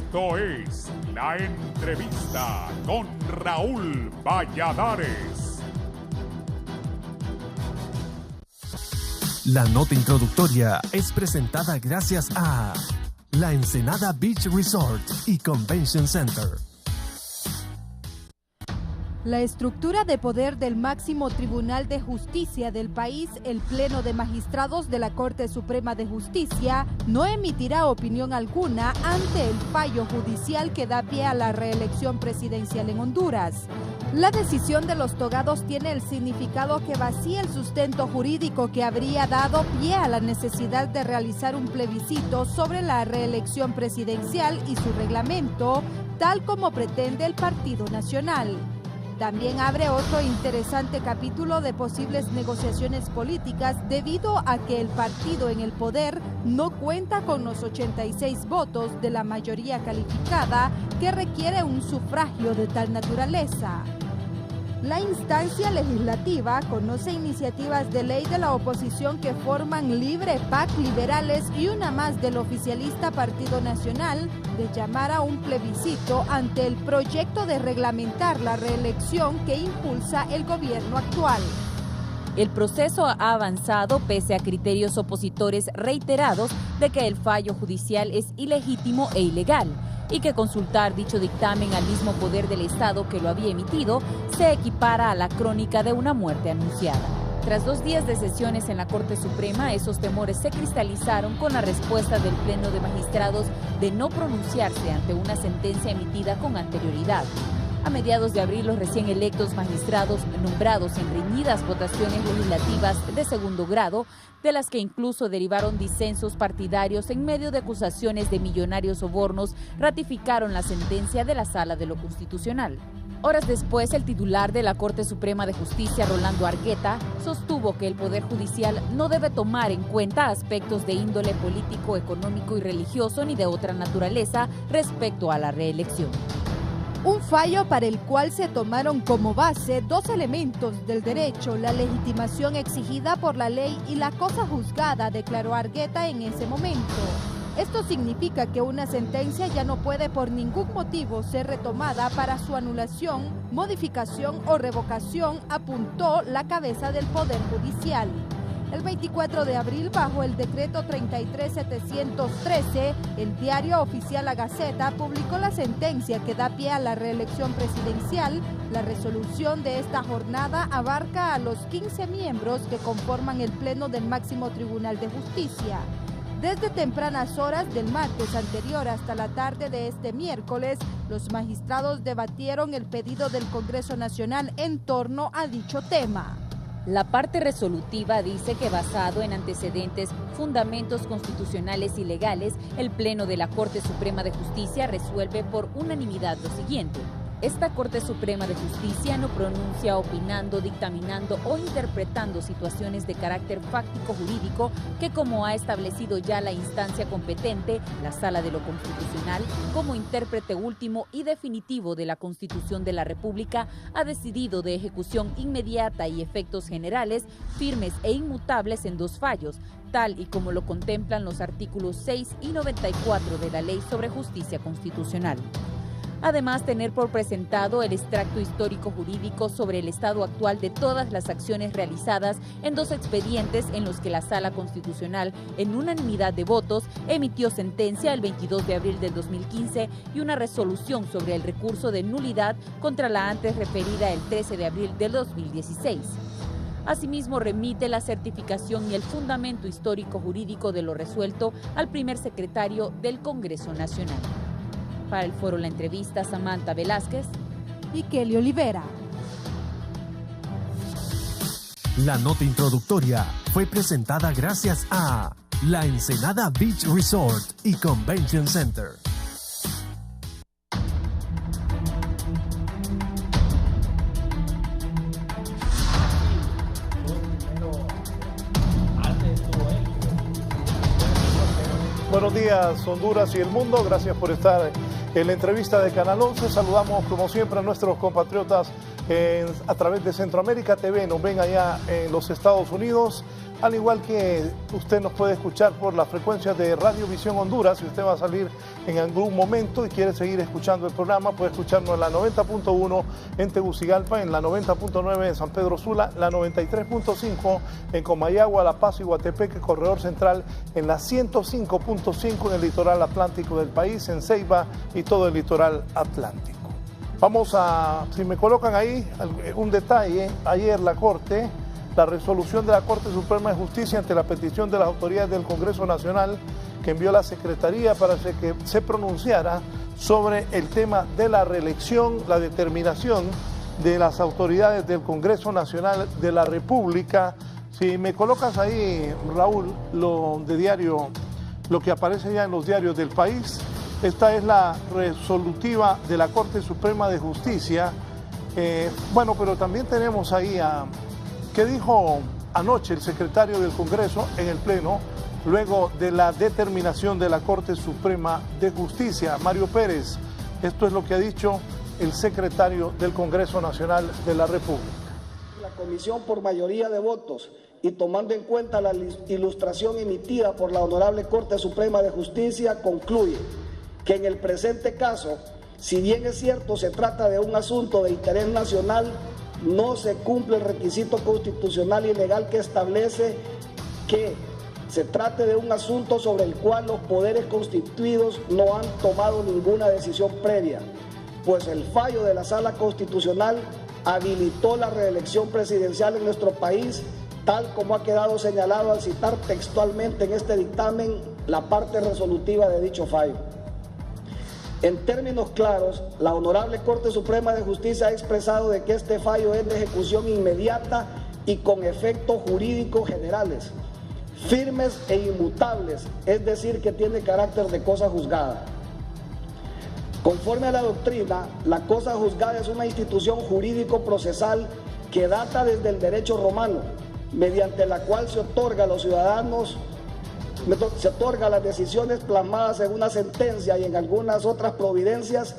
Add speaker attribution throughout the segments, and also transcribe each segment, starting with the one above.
Speaker 1: Esto es La Entrevista con Raúl Valladares.
Speaker 2: La nota introductoria es presentada gracias a La Ensenada Beach Resort y Convention Center.
Speaker 3: La estructura de poder del máximo tribunal de justicia del país, el Pleno de Magistrados de la Corte Suprema de Justicia, no emitirá opinión alguna ante el fallo judicial que da pie a la reelección presidencial en Honduras. La decisión de los togados tiene el significado que vacía el sustento jurídico que habría dado pie a la necesidad de realizar un plebiscito sobre la reelección presidencial y su reglamento, tal como pretende el Partido Nacional. También abre otro interesante capítulo de posibles negociaciones políticas debido a que el partido en el poder no cuenta con los 86 votos de la mayoría calificada que requiere un sufragio de tal naturaleza. La instancia legislativa conoce iniciativas de ley de la oposición que forman Libre PAC Liberales y una más del oficialista Partido Nacional de llamar a un plebiscito ante el proyecto de reglamentar la reelección que impulsa el gobierno actual.
Speaker 4: El proceso ha avanzado pese a criterios opositores reiterados de que el fallo judicial es ilegítimo e ilegal, y que consultar dicho dictamen al mismo poder del Estado que lo había emitido se equipara a la crónica de una muerte anunciada. Tras 2 días de sesiones en la Corte Suprema, esos temores se cristalizaron con la respuesta del Pleno de Magistrados de no pronunciarse ante una sentencia emitida con anterioridad. A mediados de abril, los recién electos magistrados nombrados en reñidas votaciones legislativas de segundo grado, de las que incluso derivaron disensos partidarios en medio de acusaciones de millonarios sobornos, ratificaron la sentencia de la Sala de lo Constitucional. Horas después, el titular de la Corte Suprema de Justicia, Rolando Argueta, sostuvo que el Poder Judicial no debe tomar en cuenta aspectos de índole político, económico y religioso ni de otra naturaleza respecto a la reelección.
Speaker 3: Un fallo para el cual se tomaron como base 2 elementos del derecho, la legitimación exigida por la ley y la cosa juzgada, declaró Argueta en ese momento. Esto significa que una sentencia ya no puede por ningún motivo ser retomada para su anulación, modificación o revocación, apuntó la cabeza del Poder Judicial. El 24 de abril, bajo el decreto 33.713, el diario oficial La Gaceta publicó la sentencia que da pie a la reelección presidencial. La resolución de esta jornada abarca a los 15 miembros que conforman el Pleno del Máximo Tribunal de Justicia. Desde tempranas horas del martes anterior hasta la tarde de este miércoles, los magistrados debatieron el pedido del Congreso Nacional en torno a dicho tema.
Speaker 4: La parte resolutiva dice que basado en antecedentes, fundamentos constitucionales y legales, el Pleno de la Corte Suprema de Justicia resuelve por unanimidad lo siguiente. Esta Corte Suprema de Justicia no pronuncia opinando, dictaminando o interpretando situaciones de carácter fáctico jurídico que, como ha establecido ya la instancia competente, la Sala de lo Constitucional, como intérprete último y definitivo de la Constitución de la República, ha decidido de ejecución inmediata y efectos generales, firmes e inmutables en 2 fallos, tal y como lo contemplan los artículos 6 y 94 de la Ley sobre Justicia Constitucional. Además, tener por presentado el extracto histórico jurídico sobre el estado actual de todas las acciones realizadas en 2 expedientes en los que la Sala Constitucional, en unanimidad de votos, emitió sentencia el 22 de abril del 2015 y una resolución sobre el recurso de nulidad contra la antes referida el 13 de abril del 2016. Asimismo, remite la certificación y el fundamento histórico jurídico de lo resuelto al primer secretario del Congreso Nacional. Para el foro La Entrevista, Samantha Velázquez
Speaker 3: y Kelly Olivera.
Speaker 2: La nota introductoria fue presentada gracias a La Ensenada Beach Resort y Convention Center.
Speaker 5: Buenos días, Honduras y el mundo. Gracias por estar en la entrevista de Canal 11. Saludamos como siempre a nuestros compatriotas a través de Centroamérica TV. Nos ven allá en los Estados Unidos, al igual que usted nos puede escuchar por la frecuencia de Radio Visión Honduras. Si usted va a salir en algún momento y quiere seguir escuchando el programa, puede escucharnos en la 90.1 en Tegucigalpa, en la 90.9 en San Pedro Sula, la 93.5 en Comayagua, La Paz y Guatepeque, Corredor Central, en la 105.5 en el litoral atlántico del país, en Ceiba y todo el litoral atlántico. Vamos a, si me colocan ahí, un detalle. Ayer la resolución de la Corte Suprema de Justicia ante la petición de las autoridades del Congreso Nacional que envió la Secretaría para que se pronunciara sobre el tema de la reelección, la determinación de las autoridades del Congreso Nacional de la República. Si me colocas ahí, Raúl, lo que aparece ya en los diarios del país, esta es la resolutiva de la Corte Suprema de Justicia. Bueno, pero también tenemos ahí ¿qué dijo anoche el secretario del Congreso en el Pleno, luego de la determinación de la Corte Suprema de Justicia? Mario Pérez, esto es lo que ha dicho el secretario del Congreso Nacional de la República.
Speaker 6: La comisión, por mayoría de votos y tomando en cuenta la ilustración emitida por la Honorable Corte Suprema de Justicia, concluye que en el presente caso, si bien es cierto se trata de un asunto de interés nacional, no se cumple el requisito constitucional y legal que establece que se trate de un asunto sobre el cual los poderes constituidos no han tomado ninguna decisión previa, pues el fallo de la Sala Constitucional habilitó la reelección presidencial en nuestro país, tal como ha quedado señalado al citar textualmente en este dictamen la parte resolutiva de dicho fallo. En términos claros, la Honorable Corte Suprema de Justicia ha expresado de que este fallo es de ejecución inmediata y con efectos jurídicos generales, firmes e inmutables, es decir, que tiene carácter de cosa juzgada. Conforme a la doctrina, la cosa juzgada es una institución jurídico-procesal que data desde el derecho romano, mediante la cual se otorga a los ciudadanos las decisiones plasmadas en una sentencia y en algunas otras providencias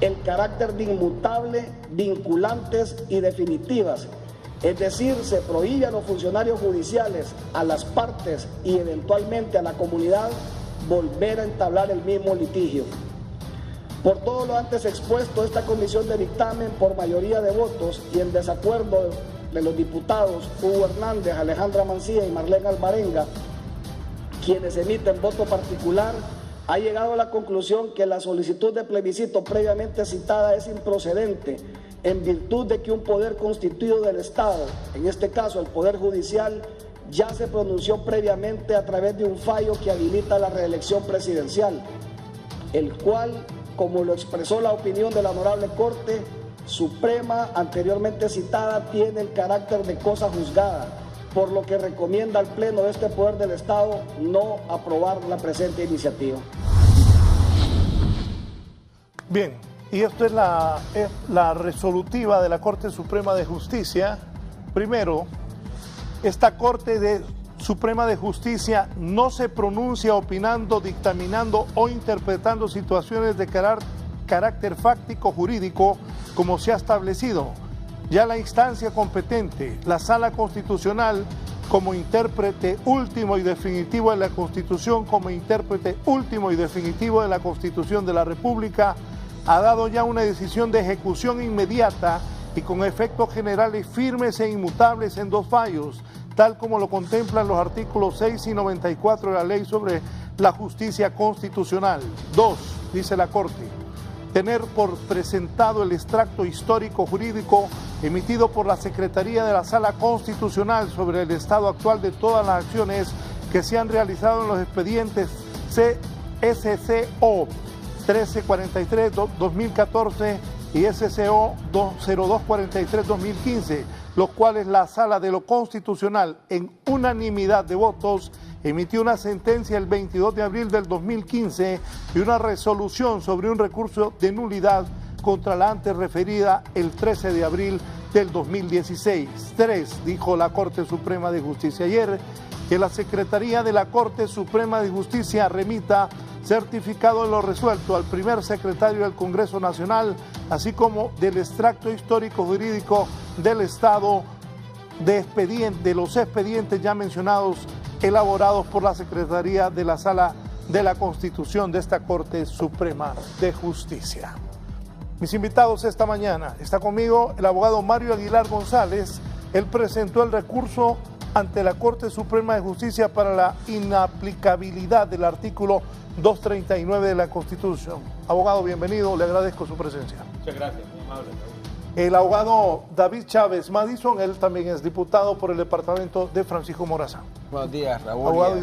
Speaker 6: el carácter de inmutable, vinculantes y definitivas. Es decir, se prohíbe a los funcionarios judiciales, a las partes y eventualmente a la comunidad volver a entablar el mismo litigio. Por todo lo antes expuesto, esta comisión de dictamen, por mayoría de votos y en desacuerdo de los diputados Hugo Hernández, Alejandra Mancilla y Marlene Alvarenga, quienes emiten voto particular, ha llegado a la conclusión que la solicitud de plebiscito previamente citada es improcedente, en virtud de que un poder constituido del Estado, en este caso el Poder Judicial, ya se pronunció previamente a través de un fallo que habilita la reelección presidencial, el cual, como lo expresó la opinión de la Honorable Corte Suprema anteriormente citada, tiene el carácter de cosa juzgada, por lo que recomienda al Pleno de este Poder del Estado no aprobar la presente iniciativa.
Speaker 5: Bien, y esto es la resolutiva de la Corte Suprema de Justicia. Primero, esta Corte Suprema de Justicia no se pronuncia opinando, dictaminando o interpretando situaciones de carácter fáctico jurídico como se ha establecido. Ya la instancia competente, la Sala Constitucional, como intérprete último y definitivo de la Constitución, como intérprete último y definitivo de la Constitución de la República, ha dado ya una decisión de ejecución inmediata y con efectos generales firmes e inmutables en dos fallos, tal como lo contemplan los artículos 6 y 94 de la Ley sobre la Justicia Constitucional. 2, dice la Corte, tener por presentado el extracto histórico jurídico emitido por la Secretaría de la Sala Constitucional sobre el estado actual de todas las acciones que se han realizado en los expedientes SCO 1343-2014 y SCO 0243-2015, los cuales la Sala de lo Constitucional, en unanimidad de votos, emitió una sentencia el 22 de abril del 2015 y una resolución sobre un recurso de nulidad contra la antes referida el 13 de abril del 2016. 3, dijo la Corte Suprema de Justicia ayer, que la Secretaría de la Corte Suprema de Justicia remita certificado de lo resuelto al primer secretario del Congreso Nacional, así como del extracto histórico jurídico del Estado de los expedientes ya mencionados, elaborados por la Secretaría de la Sala de la Constitución de esta Corte Suprema de Justicia. Mis invitados esta mañana, está conmigo el abogado Mario Aguilar González. Él presentó el recurso ante la Corte Suprema de Justicia para la inaplicabilidad del artículo 239 de la Constitución. Abogado, bienvenido, le agradezco su presencia.
Speaker 7: Muchas gracias, muy amable.
Speaker 5: El abogado David Chávez Madison, él también es diputado por el departamento de Francisco Morazán.
Speaker 7: Buenos días, Raúl,
Speaker 5: abogado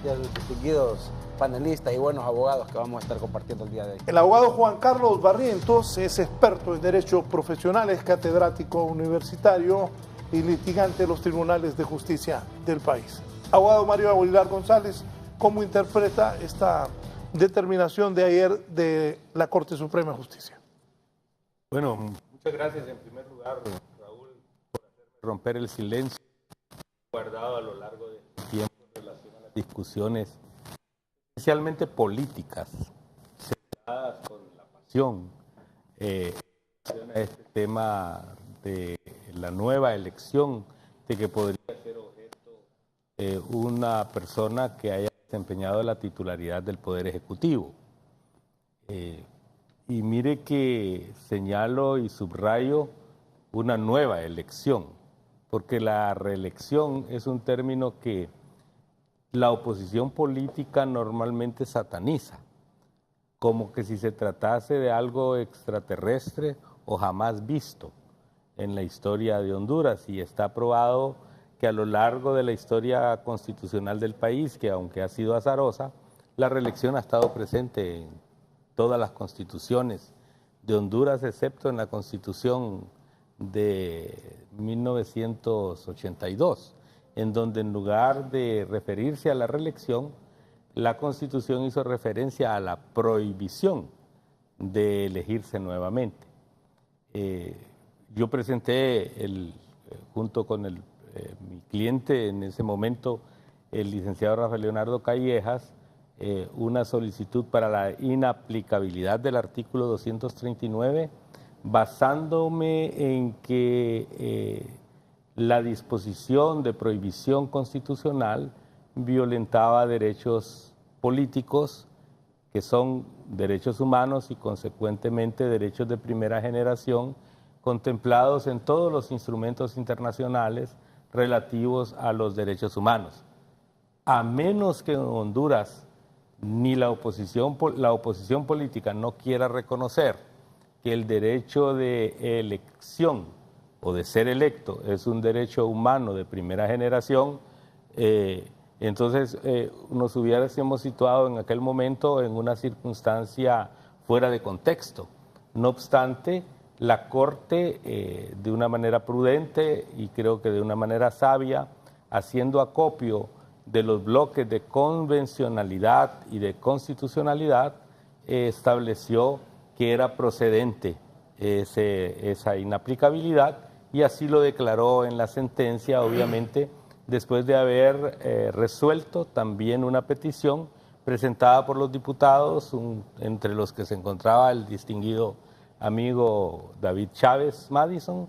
Speaker 7: y a los distinguidos panelistas y buenos abogados que vamos a estar compartiendo el día de hoy.
Speaker 5: El abogado Juan Carlos Barrientos es experto en Derecho Profesional, es catedrático universitario y litigante de los tribunales de justicia del país. Abogado Mario Aguilar González, ¿cómo interpreta esta determinación de ayer de la Corte Suprema de Justicia?
Speaker 8: Bueno, muchas gracias en primer lugar, Raúl, por hacerme romper el silencio guardado a lo largo del tiempo en relación a las discusiones, especialmente políticas, centradas con la pasión, a este tema de la nueva elección, de que podría ser objeto una persona que haya desempeñado la titularidad del Poder Ejecutivo. Y mire que señalo y subrayo una nueva elección, porque la reelección es un término que la oposición política normalmente sataniza, como que si se tratase de algo extraterrestre o jamás visto en la historia de Honduras, y está probado que a lo largo de la historia constitucional del país, que aunque ha sido azarosa, la reelección ha estado presente en todas las constituciones de Honduras, excepto en la Constitución de 1982, en donde en lugar de referirse a la reelección, la Constitución hizo referencia a la prohibición de elegirse nuevamente. Yo presenté, junto con mi cliente en ese momento, el licenciado Rafael Leonardo Callejas, una solicitud para la inaplicabilidad del artículo 239, basándome en que la disposición de prohibición constitucional violentaba derechos políticos, que son derechos humanos y consecuentemente derechos de primera generación, contemplados en todos los instrumentos internacionales relativos a los derechos humanos. A menos que en Honduras ni la oposición política no quiera reconocer que el derecho de elección o de ser electo es un derecho humano de primera generación, entonces nos hubiésemos situado en aquel momento en una circunstancia fuera de contexto. No obstante, la Corte, de una manera prudente y creo que de una manera sabia, haciendo acopio de los bloques de convencionalidad y de constitucionalidad, estableció que era procedente esa inaplicabilidad, y así lo declaró en la sentencia, obviamente, después de haber resuelto también una petición presentada por los diputados, entre los que se encontraba el distinguido amigo David Chávez Madison,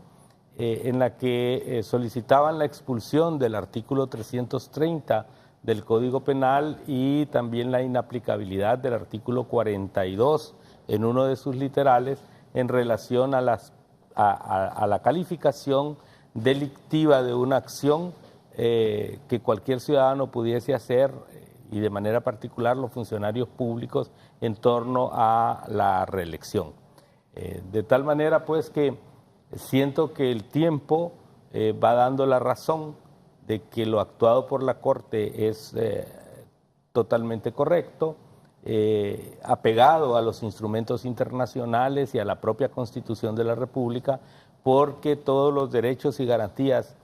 Speaker 8: en la que solicitaban la expulsión del artículo 330 del Código Penal y también la inaplicabilidad del artículo 42 en uno de sus literales en relación a la calificación delictiva de una acción que cualquier ciudadano pudiese hacer, y de manera particular los funcionarios públicos, en torno a la reelección. De tal manera pues que siento que el tiempo va dando la razón de que lo actuado por la Corte es totalmente correcto, apegado a los instrumentos internacionales y a la propia Constitución de la República, porque todos los derechos y garantías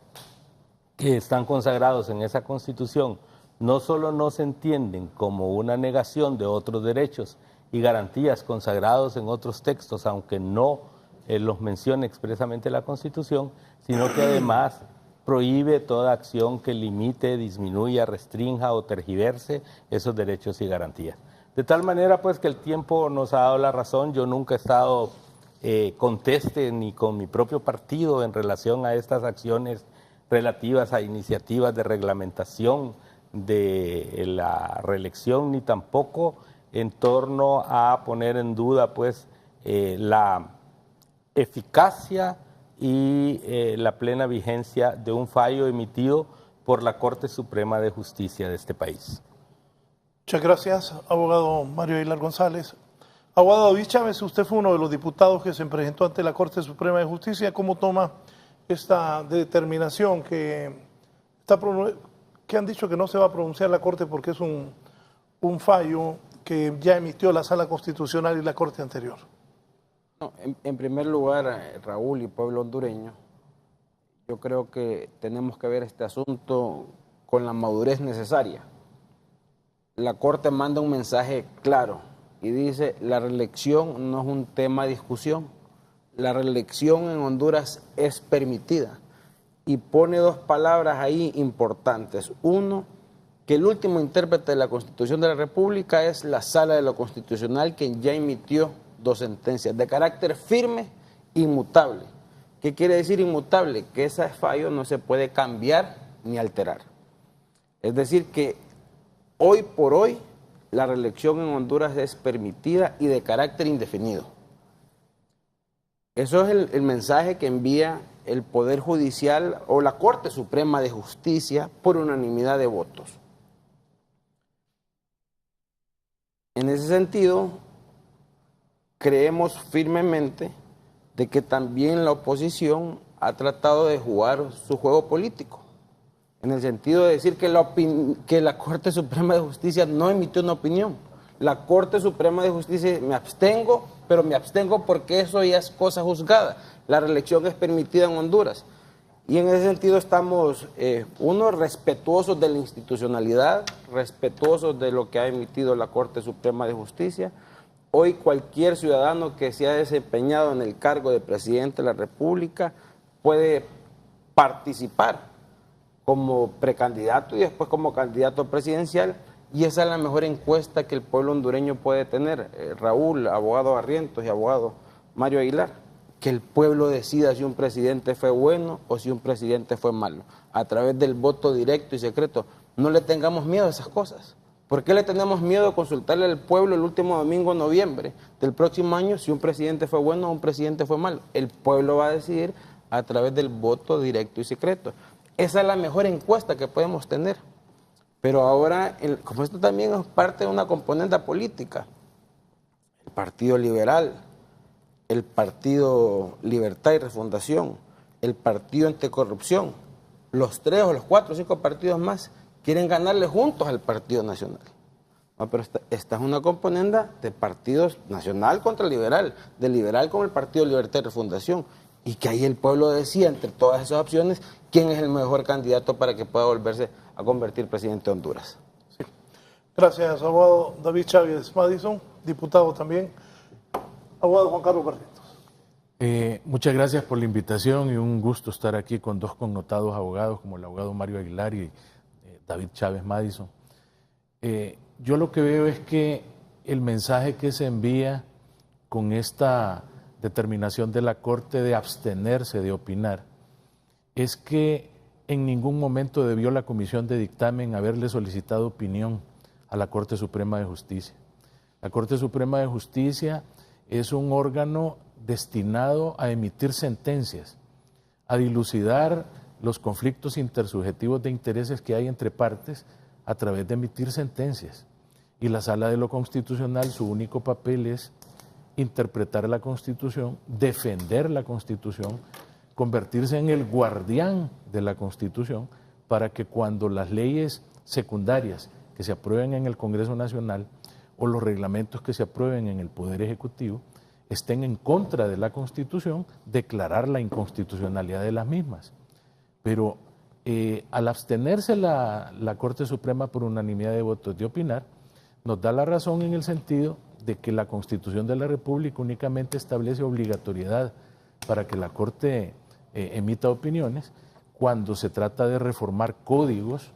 Speaker 8: que están consagrados en esa Constitución no solo no se entienden como una negación de otros derechos y garantías consagrados en otros textos, aunque no los mencione expresamente la Constitución, sino que además prohíbe toda acción que limite, disminuya, restrinja o tergiverse esos derechos y garantías. De tal manera pues que el tiempo nos ha dado la razón. Yo nunca he estado conteste ni con mi propio partido en relación a estas acciones relativas a iniciativas de reglamentación de la reelección, ni tampoco en torno a poner en duda pues la eficacia y la plena vigencia de un fallo emitido por la Corte Suprema de Justicia de este país.
Speaker 5: Muchas gracias, abogado Mario Aguilar González. Abogado David Chávez, usted fue uno de los diputados que se presentó ante la Corte Suprema de Justicia. ¿Cómo toma esta determinación que han dicho que no se va a pronunciar la Corte porque es un fallo que ya emitió la Sala Constitucional y la Corte anterior?
Speaker 7: No, en primer lugar, Raúl y pueblo hondureño, yo creo que tenemos que ver este asunto con la madurez necesaria. La Corte manda un mensaje claro y dice: la reelección no es un tema de discusión, la reelección en Honduras es permitida. Y pone dos palabras ahí importantes. Uno, que el último intérprete de la Constitución de la República es la Sala de lo Constitucional, quien ya emitió 2 sentencias de carácter firme, inmutable. ¿Qué quiere decir inmutable? Que ese fallo no se puede cambiar ni alterar. Es decir, que hoy por hoy la reelección en Honduras es permitida y de carácter indefinido. Eso es el mensaje que envía el Poder Judicial o la Corte Suprema de Justicia por unanimidad de votos. En ese sentido, creemos firmemente de que también la oposición ha tratado de jugar su juego político, en el sentido de decir que la Corte Suprema de Justicia no emitió una opinión. La Corte Suprema de Justicia, me abstengo, pero me abstengo porque eso ya es cosa juzgada. La reelección es permitida en Honduras. Y en ese sentido estamos, respetuosos de la institucionalidad, respetuosos de lo que ha emitido la Corte Suprema de Justicia. Hoy cualquier ciudadano que se ha desempeñado en el cargo de presidente de la República puede participar como precandidato y después como candidato presidencial, y esa es la mejor encuesta que el pueblo hondureño puede tener, Raúl, abogado Barrientos y abogado Mario Aguilar, que el pueblo decida si un presidente fue bueno o si un presidente fue malo, a través del voto directo y secreto. No le tengamos miedo a esas cosas. ¿Por qué le tenemos miedo a consultarle al pueblo el último domingo de noviembre del próximo año si un presidente fue bueno o un presidente fue malo? El pueblo va a decidir a través del voto directo y secreto. Esa es la mejor encuesta que podemos tener. Pero ahora, como esto también es parte de una componente política, el Partido Liberal, el Partido Libertad y Refundación, el Partido Anticorrupción, los 3 o los 4 o 5 partidos más quieren ganarle juntos al Partido Nacional. No, pero esta es una componente de partidos nacional contra liberal, de liberal con el Partido Libertad y Refundación, y que ahí el pueblo decía, entre todas esas opciones, quién es el mejor candidato para que pueda volverse a convertir presidente de Honduras.
Speaker 5: Sí. Gracias, abogado David Chávez Madison, diputado también. Abogado Juan Carlos Barrientos.
Speaker 9: Muchas gracias por la invitación y un gusto estar aquí con 2 connotados abogados como el abogado Mario Aguilar y David Chávez Madison. Yo lo que veo es que el mensaje que se envía con esta determinación de la Corte de abstenerse de opinar es que en ningún momento debió la Comisión de Dictamen haberle solicitado opinión a la Corte Suprema de Justicia. La Corte Suprema de Justicia es un órgano destinado a emitir sentencias, a dilucidar los conflictos intersubjetivos de intereses que hay entre partes a través de emitir sentencias. Y la Sala de lo Constitucional, su único papel es interpretar la Constitución, defender la Constitución, convertirse en el guardián de la Constitución para que cuando las leyes secundarias que se aprueben en el Congreso Nacional o los reglamentos que se aprueben en el Poder Ejecutivo estén en contra de la Constitución, declarar la inconstitucionalidad de las mismas. Pero al abstenerse la Corte Suprema por unanimidad de votos de opinar, nos da la razón en el sentido de que la Constitución de la República únicamente establece obligatoriedad para que la Corte emita opiniones cuando se trata de reformar códigos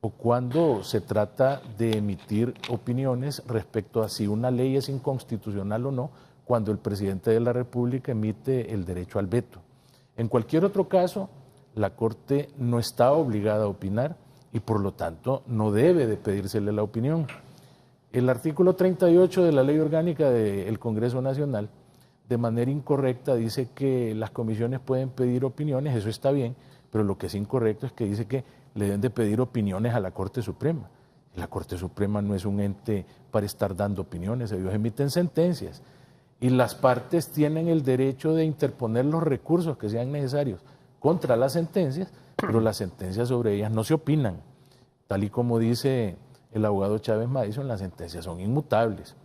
Speaker 9: o cuando se trata de emitir opiniones respecto a si una ley es inconstitucional o no, cuando el presidente de la República emite el derecho al veto. En cualquier otro caso, la Corte no está obligada a opinar y por lo tanto no debe de pedírsele la opinión. El artículo 38 de la Ley Orgánica del Congreso Nacional, de manera incorrecta, dice que las comisiones pueden pedir opiniones, eso está bien, pero lo que es incorrecto es que dice que le deben de pedir opiniones a la Corte Suprema. La Corte Suprema no es un ente para estar dando opiniones, ellos emiten sentencias y las partes tienen el derecho de interponer los recursos que sean necesarios contra las sentencias, pero las sentencias sobre ellas no se opinan. Tal y como dice el abogado Chávez Madison, las sentencias son inmutables.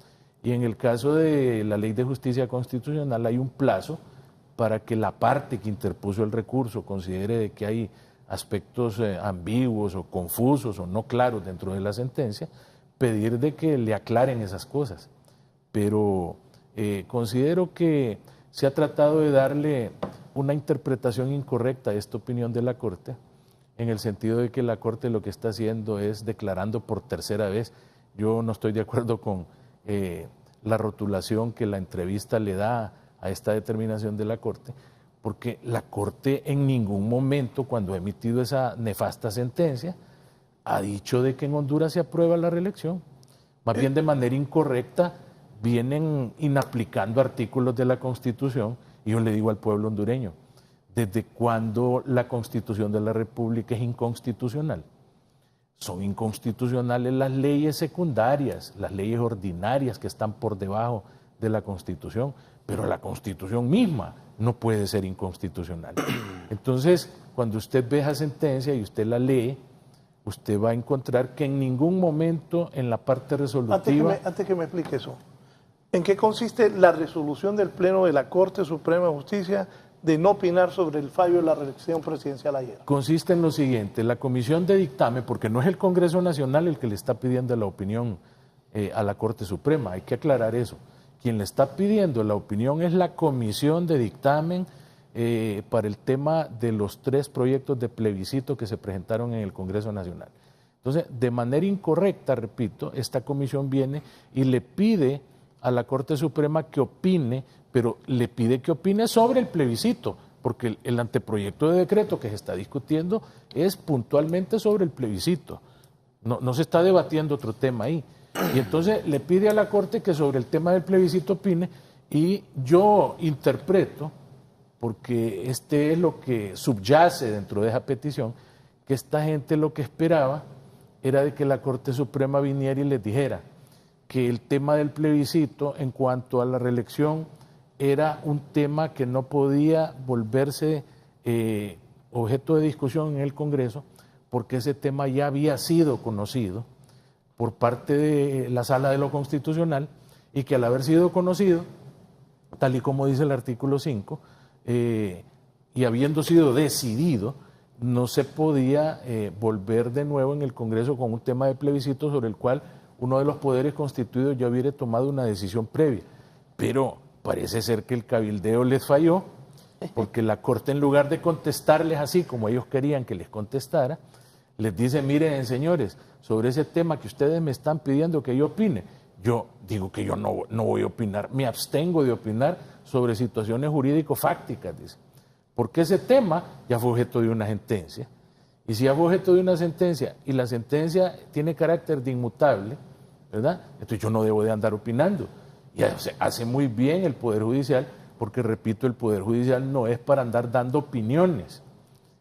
Speaker 9: Y en el caso de la Ley de Justicia Constitucional hay un plazo para que la parte que interpuso el recurso considere de que hay aspectos ambiguos o confusos o no claros dentro de la sentencia, pedir de que le aclaren esas cosas. Pero considero que se ha tratado de darle una interpretación incorrecta a esta opinión de la Corte, en el sentido de que la Corte lo que está haciendo es declarando por tercera vez. Yo no estoy de acuerdo con la rotulación que la entrevista le da a esta determinación de la Corte, porque la Corte en ningún momento, cuando ha emitido esa nefasta sentencia, ha dicho de que en Honduras se aprueba la reelección. Más bien de manera incorrecta vienen inaplicando artículos de la Constitución, y yo le digo al pueblo hondureño, ¿desde cuándo la Constitución de la República es inconstitucional? Son inconstitucionales las leyes secundarias, las leyes ordinarias que están por debajo de la Constitución, pero la Constitución misma no puede ser inconstitucional. Entonces, cuando usted ve esa sentencia y usted la lee, usted va a encontrar que en ningún momento en la parte resolutiva...
Speaker 5: Antes que me explique eso, ¿en qué consiste la resolución del Pleno de la Corte Suprema de Justicia de no opinar sobre el fallo de la reelección presidencial ayer?
Speaker 9: Consiste en lo siguiente: la comisión de dictamen, porque no es el Congreso Nacional el que le está pidiendo la opinión a la Corte Suprema, hay que aclarar eso. Quien le está pidiendo la opinión es la comisión de dictamen para el tema de los 3 proyectos de plebiscito que se presentaron en el Congreso Nacional. Entonces, de manera incorrecta, repito, esta comisión viene y le pide a la Corte Suprema que opine, pero le pide que opine sobre el plebiscito, porque el anteproyecto de decreto que se está discutiendo es puntualmente sobre el plebiscito. No se está debatiendo otro tema ahí. Y entonces le pide a la Corte que sobre el tema del plebiscito opine, y yo interpreto, porque este es lo que subyace dentro de esa petición, que esta gente lo que esperaba era de que la Corte Suprema viniera y les dijera que el tema del plebiscito en cuanto a la reelección era un tema que no podía volverse objeto de discusión en el Congreso, porque ese tema ya había sido conocido por parte de la Sala de lo Constitucional, y que al haber sido conocido, tal y como dice el artículo 5, y habiendo sido decidido, no se podía volver de nuevo en el Congreso con un tema de plebiscito sobre el cual uno de los poderes constituidos ya hubiera tomado una decisión previa. Pero parece ser que el cabildeo les falló, porque la Corte, en lugar de contestarles así como ellos querían que les contestara, les dice: miren, señores, sobre ese tema que ustedes me están pidiendo que yo opine, yo digo que yo no voy a opinar, me abstengo de opinar sobre situaciones jurídico-fácticas, dice, porque ese tema ya fue objeto de una sentencia, y si ya fue objeto de una sentencia y la sentencia tiene carácter de inmutable, ¿verdad? Entonces yo no debo de andar opinando. Y hace muy bien el Poder Judicial, porque repito, el Poder Judicial no es para andar dando opiniones,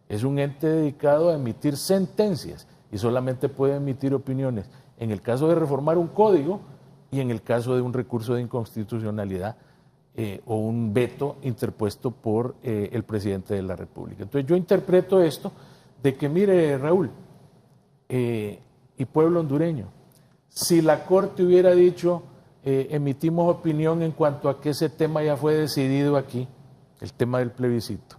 Speaker 9: es un ente dedicado a emitir sentencias y solamente puede emitir opiniones en el caso de reformar un código y en el caso de un recurso de inconstitucionalidad o un veto interpuesto por el presidente de la República. Entonces yo interpreto esto de que, mire, Raúl y pueblo hondureño, si la Corte hubiera dicho emitimos opinión en cuanto a que ese tema ya fue decidido aquí, el tema del plebiscito,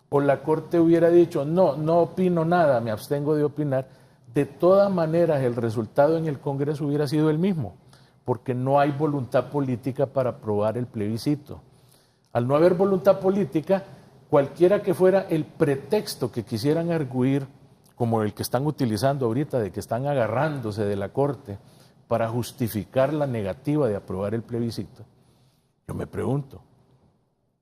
Speaker 9: o la Corte hubiera dicho no opino nada, me abstengo de opinar, de todas maneras el resultado en el Congreso hubiera sido el mismo, porque no hay voluntad política para aprobar el plebiscito. Al no haber voluntad política, cualquiera que fuera el pretexto que quisieran arguir como el que están utilizando ahorita, de que están agarrándose de la Corte para justificar la negativa de aprobar el plebiscito, yo me pregunto,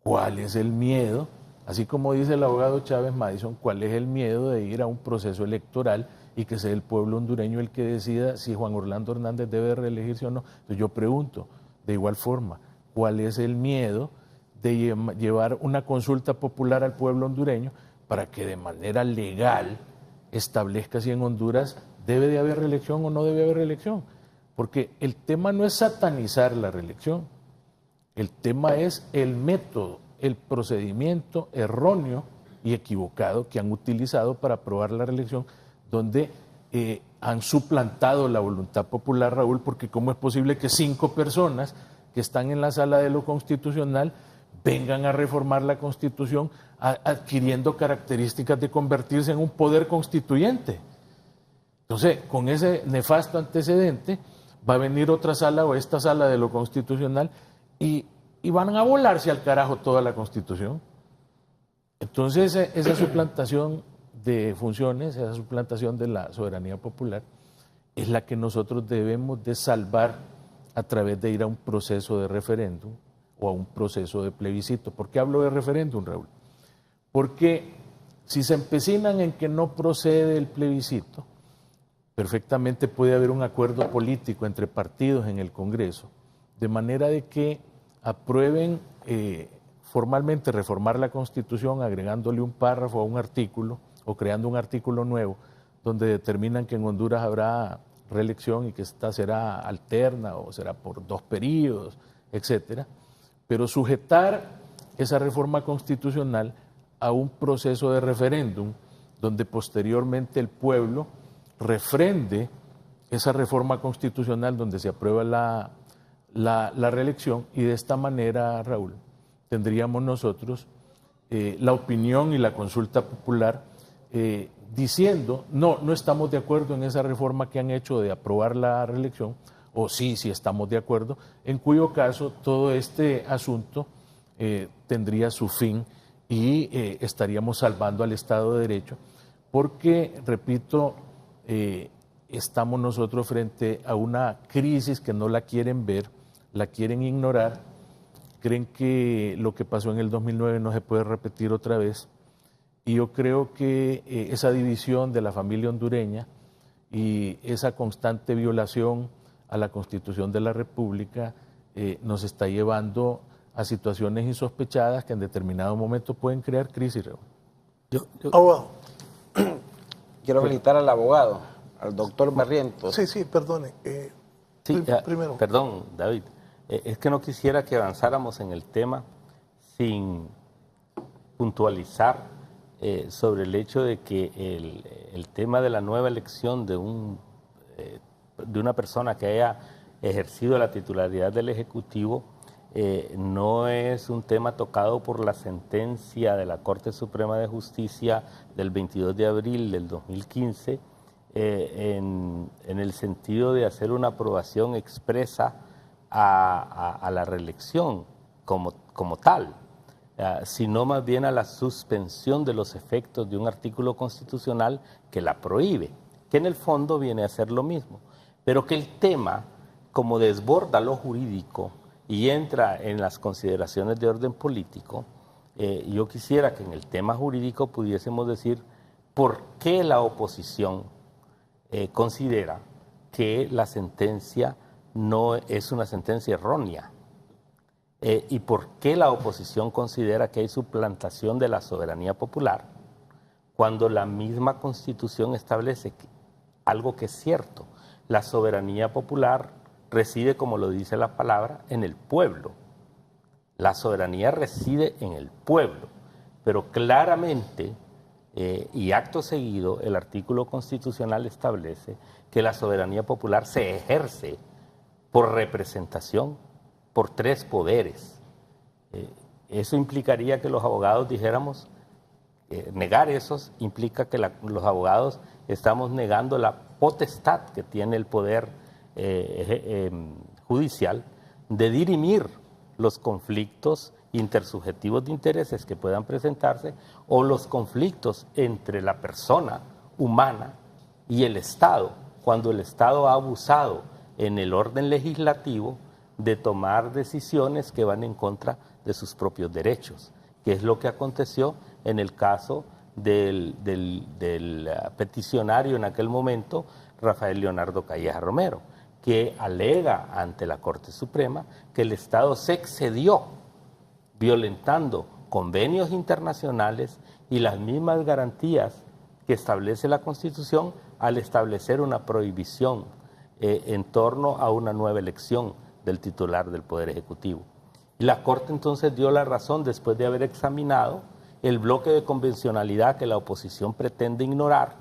Speaker 9: ¿cuál es el miedo? Así como dice el abogado Chávez Madison, ¿cuál es el miedo de ir a un proceso electoral y que sea el pueblo hondureño el que decida si Juan Orlando Hernández debe reelegirse o no? Entonces yo pregunto, de igual forma, ¿cuál es el miedo de llevar una consulta popular al pueblo hondureño para que de manera legal establezca si en Honduras debe de haber reelección o no debe haber reelección? Porque el tema no es satanizar la reelección, el tema es el método, el procedimiento erróneo y equivocado que han utilizado para aprobar la reelección, donde han suplantado la voluntad popular, Raúl, porque ¿cómo es posible que 5 personas que están en la sala de lo constitucional vengan a reformar la Constitución adquiriendo características de convertirse en un poder constituyente? Entonces, con ese nefasto antecedente, va a venir otra sala o esta sala de lo constitucional y van a volarse al carajo toda la Constitución. Entonces, esa suplantación de funciones, esa suplantación de la soberanía popular, es la que nosotros debemos de salvar a través de ir a un proceso de referéndum o a un proceso de plebiscito. ¿Por qué hablo de referéndum, Raúl? Porque si se empecinan en que no procede el plebiscito, perfectamente puede haber un acuerdo político entre partidos en el Congreso, de manera de que aprueben formalmente reformar la Constitución agregándole un párrafo a un artículo o creando un artículo nuevo donde determinan que en Honduras habrá reelección y que esta será alterna o será por 2 periodos, etcétera, pero sujetar esa reforma constitucional a un proceso de referéndum donde posteriormente el pueblo refrende esa reforma constitucional donde se aprueba la reelección, y de esta manera, Raúl, tendríamos nosotros la opinión y la consulta popular diciendo, no estamos de acuerdo en esa reforma que han hecho de aprobar la reelección, o sí estamos de acuerdo, en cuyo caso todo este asunto tendría su fin y estaríamos salvando al Estado de Derecho, porque, repito, estamos nosotros frente a una crisis que no la quieren ver, la quieren ignorar, creen que lo que pasó en el 2009 no se puede repetir otra vez, y yo creo que esa división de la familia hondureña y esa constante violación a la Constitución de la República nos está llevando a situaciones insospechadas que en determinado momento pueden crear crisis.
Speaker 5: Abogado.
Speaker 7: Quiero felicitar al abogado, al doctor Barrientos.
Speaker 5: Sí, perdone. Primero.
Speaker 8: Perdón, David. Es que no quisiera que avanzáramos en el tema sin puntualizar sobre el hecho de que el tema de la nueva elección de una persona que haya ejercido la titularidad del Ejecutivo no es un tema tocado por la sentencia de la Corte Suprema de Justicia del 22 de abril del 2015 en el sentido de hacer una aprobación expresa a la reelección como tal, sino más bien a la suspensión de los efectos de un artículo constitucional que la prohíbe, que en el fondo viene a ser lo mismo, pero que el tema, como desborda lo jurídico y entra en las consideraciones de orden político, yo quisiera que en el tema jurídico pudiésemos decir por qué la oposición considera que la sentencia no es una sentencia errónea y por qué la oposición considera que hay suplantación de la soberanía popular cuando la misma Constitución establece algo que es cierto. La soberanía popular reside, como lo dice la palabra, en el pueblo. La soberanía reside en el pueblo, pero claramente y acto seguido el artículo constitucional establece que la soberanía popular se ejerce por representación, por 3 poderes. Eso implicaría que los abogados dijéramos, negar esos implica que los abogados estamos negando la potestad que tiene el poder judicial de dirimir los conflictos intersubjetivos de intereses que puedan presentarse o los conflictos entre la persona humana y el Estado, cuando el Estado ha abusado en el orden legislativo de tomar decisiones que van en contra de sus propios derechos, que es lo que aconteció en el caso del peticionario en aquel momento, Rafael Leonardo Calleja Romero, que alega ante la Corte Suprema que el Estado se excedió violentando convenios internacionales y las mismas garantías que establece la Constitución al establecer una prohibición en torno a una nueva elección del titular del Poder Ejecutivo. Y la Corte entonces dio la razón después de haber examinado el bloque de convencionalidad que la oposición pretende ignorar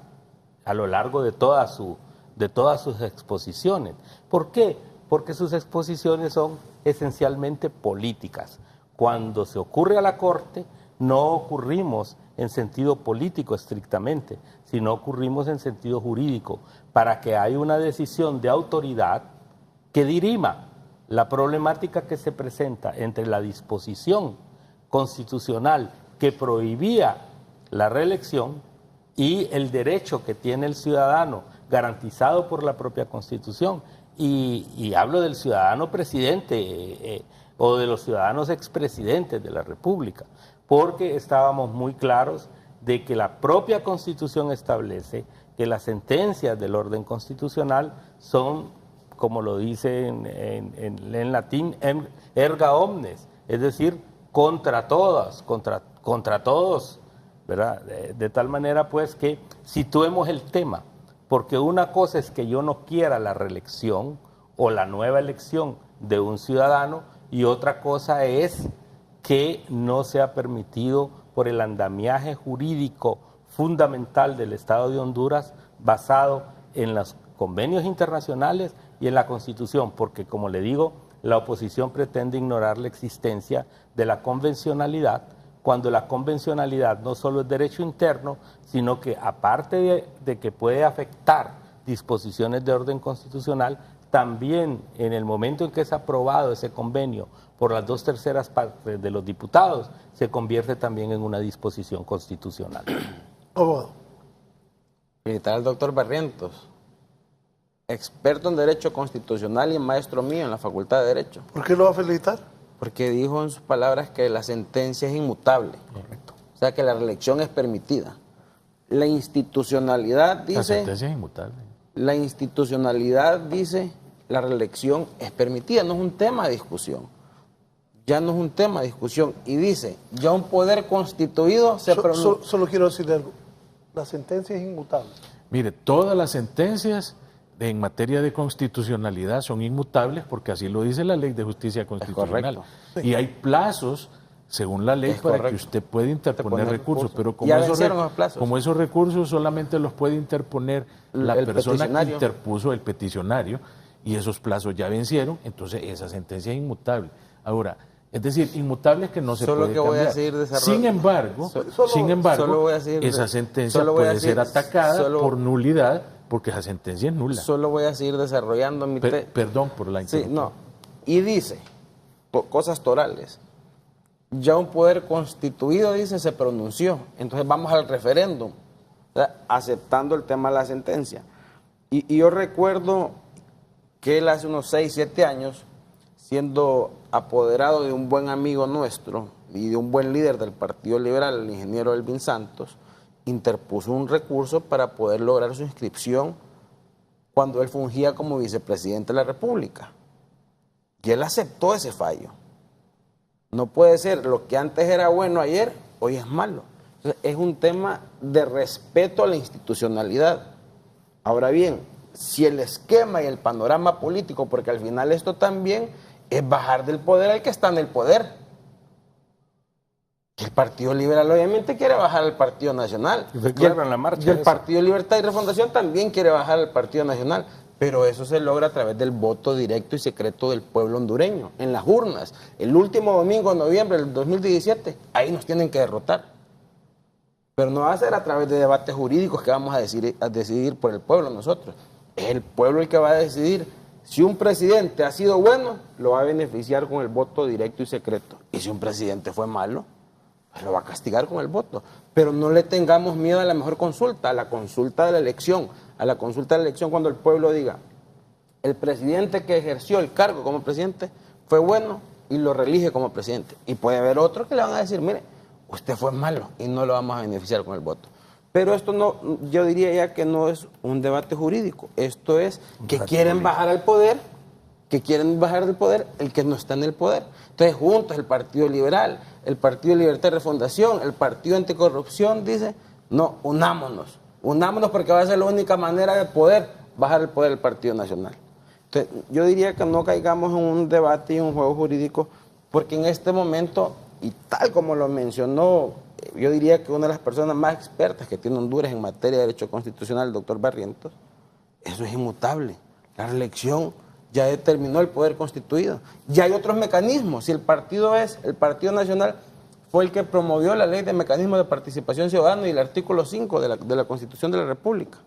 Speaker 8: a lo largo de todas sus exposiciones. ¿Por qué? Porque sus exposiciones son esencialmente políticas. Cuando se ocurre a la Corte, no ocurrimos en sentido político estrictamente, sino ocurrimos en sentido jurídico, para que haya una decisión de autoridad que dirima la problemática que se presenta entre la disposición constitucional que prohibía la reelección y el derecho que tiene el ciudadano garantizado por la propia Constitución. Y hablo del ciudadano presidente o de los ciudadanos expresidentes de la República, porque estábamos muy claros de que la propia Constitución establece que las sentencias del orden constitucional son, como lo dice en latín, erga omnes, es decir, contra todas, contra todos, ¿verdad? De tal manera pues que situemos el tema, porque una cosa es que yo no quiera la reelección o la nueva elección de un ciudadano y otra cosa es que no sea permitido por el andamiaje jurídico fundamental del Estado de Honduras basado en los convenios internacionales y en la Constitución, porque como le digo, la oposición pretende ignorar la existencia de la convencionalidad, cuando la convencionalidad no solo es derecho interno, sino que aparte de que puede afectar disposiciones de orden constitucional, también en el momento en que es aprobado ese convenio por las 2/3 partes de los diputados, se convierte también en una disposición constitucional.
Speaker 7: Felicitar al doctor Barrientos, experto en Derecho Constitucional y maestro mío en la Facultad de Derecho.
Speaker 5: ¿Por qué lo va a felicitar?
Speaker 7: Porque dijo en sus palabras que la sentencia es inmutable. Correcto. O sea, que la reelección es permitida. La institucionalidad dice... La
Speaker 9: sentencia es inmutable.
Speaker 7: La institucionalidad dice la reelección es permitida, no es un tema de discusión. Ya no es un tema de discusión. Y dice, ya un poder constituido se pronuncia...
Speaker 5: Solo quiero decirle algo. La sentencia es inmutable.
Speaker 9: Mire, todas las sentencias en materia de constitucionalidad son inmutables porque así lo dice la Ley de Justicia Constitucional. Y hay plazos, según la ley, para que usted pueda interponer recursos. Pero como esos recursos solamente los puede interponer la persona que interpuso el peticionario y esos plazos ya vencieron, entonces esa sentencia es inmutable. Ahora, es decir, inmutable es que no se puede cambiar. Sin embargo, esa sentencia puede ser atacada por nulidad, porque esa sentencia es nula.
Speaker 7: Solo voy a seguir desarrollando mi...
Speaker 9: Perdón por la interrupción.
Speaker 7: Sí, no. Y dice, cosas torales, ya un poder constituido, dice, se pronunció. Entonces vamos al referéndum, aceptando el tema de la sentencia. Y yo recuerdo que él hace unos 6, 7 años, siendo apoderado de un buen amigo nuestro y de un buen líder del Partido Liberal, el ingeniero Elvin Santos, interpuso un recurso para poder lograr su inscripción cuando él fungía como vicepresidente de la República. Y él aceptó ese fallo. No puede ser, lo que antes era bueno ayer, hoy es malo. Entonces, es un tema de respeto a la institucionalidad. Ahora bien, si el esquema y el panorama político, porque al final esto también es bajar del poder al que está en el poder. El Partido Liberal obviamente quiere bajar al Partido Nacional. Y el Partido Libertad y Refundación también quiere bajar al Partido Nacional. Pero eso se logra a través del voto directo y secreto del pueblo hondureño, en las urnas. El último domingo de noviembre del 2017, ahí nos tienen que derrotar. Pero no va a ser a través de debates jurídicos que vamos a decidir por el pueblo nosotros. Es el pueblo el que va a decidir. Si un presidente ha sido bueno, lo va a beneficiar con el voto directo y secreto. Y si un presidente fue malo, pues lo va a castigar con el voto. Pero no le tengamos miedo a la mejor consulta, a la consulta de la elección, cuando el pueblo diga, el presidente que ejerció el cargo como presidente fue bueno y lo reelige como presidente. Y puede haber otros que le van a decir, mire, usted fue malo y no lo vamos a beneficiar con el voto. Pero esto no, yo diría ya que no es un debate jurídico, esto es que quieren bajar al poder, del poder el que no está en el poder. Entonces juntos el Partido Liberal, el Partido Libertad y Refundación, el Partido Anticorrupción dice, no, unámonos porque va a ser la única manera de poder bajar el poder del Partido Nacional. Entonces yo diría que no caigamos en un debate y un juego jurídico, porque en este momento, y tal como lo mencionó, yo diría que una de las personas más expertas que tiene Honduras en materia de derecho constitucional, el doctor Barrientos, eso es inmutable. La reelección ya determinó el poder constituido. Ya hay otros mecanismos. Si el Partido Nacional fue el que promovió la ley de mecanismos de participación ciudadana y el artículo 5 de la Constitución de la República.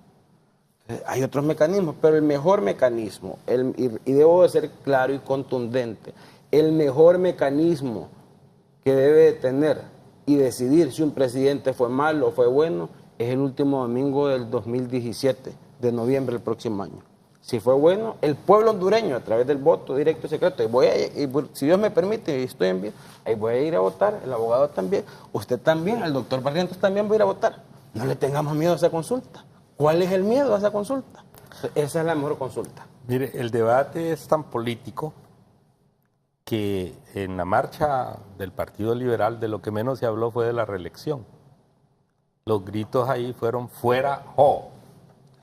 Speaker 7: Hay otros mecanismos, pero el mejor mecanismo, y debo de ser claro y contundente, el mejor mecanismo que debe de tener y decidir si un presidente fue malo o fue bueno es el último domingo del 2017, de noviembre del próximo año. Si fue bueno, el pueblo hondureño, a través del voto directo y secreto, si Dios me permite y estoy en vida, ahí voy a ir a votar, el abogado también, usted también, el doctor Barrientos también va a ir a votar. No le tengamos miedo a esa consulta. ¿Cuál es el miedo a esa consulta? Esa es la mejor consulta.
Speaker 8: Mire, el debate es tan político que en la marcha del Partido Liberal de lo que menos se habló fue de la reelección. Los gritos ahí fueron fuera ¡jo!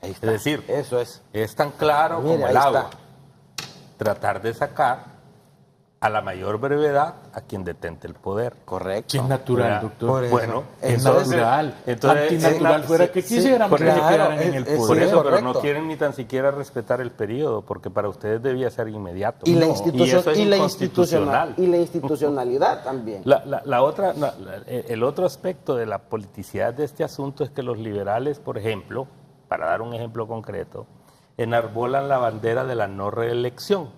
Speaker 8: Es decir,
Speaker 7: eso es
Speaker 8: tan claro como el agua. Tratar de sacar a la mayor brevedad a quien detente el poder.
Speaker 7: Correcto.
Speaker 9: Que es natural, doctor.
Speaker 8: Bueno,
Speaker 9: es natural. Entonces, antinatural fuera que quisieran que se quedaran en el poder.
Speaker 8: Por eso, pero no quieren ni tan siquiera respetar el periodo, porque para ustedes debía ser inmediato.
Speaker 7: Y la
Speaker 8: inconstitucional.
Speaker 7: institucionalidad también.
Speaker 8: El otro aspecto de la politicidad de este asunto es que los liberales, por ejemplo, para dar un ejemplo concreto, enarbolan la bandera de la no reelección.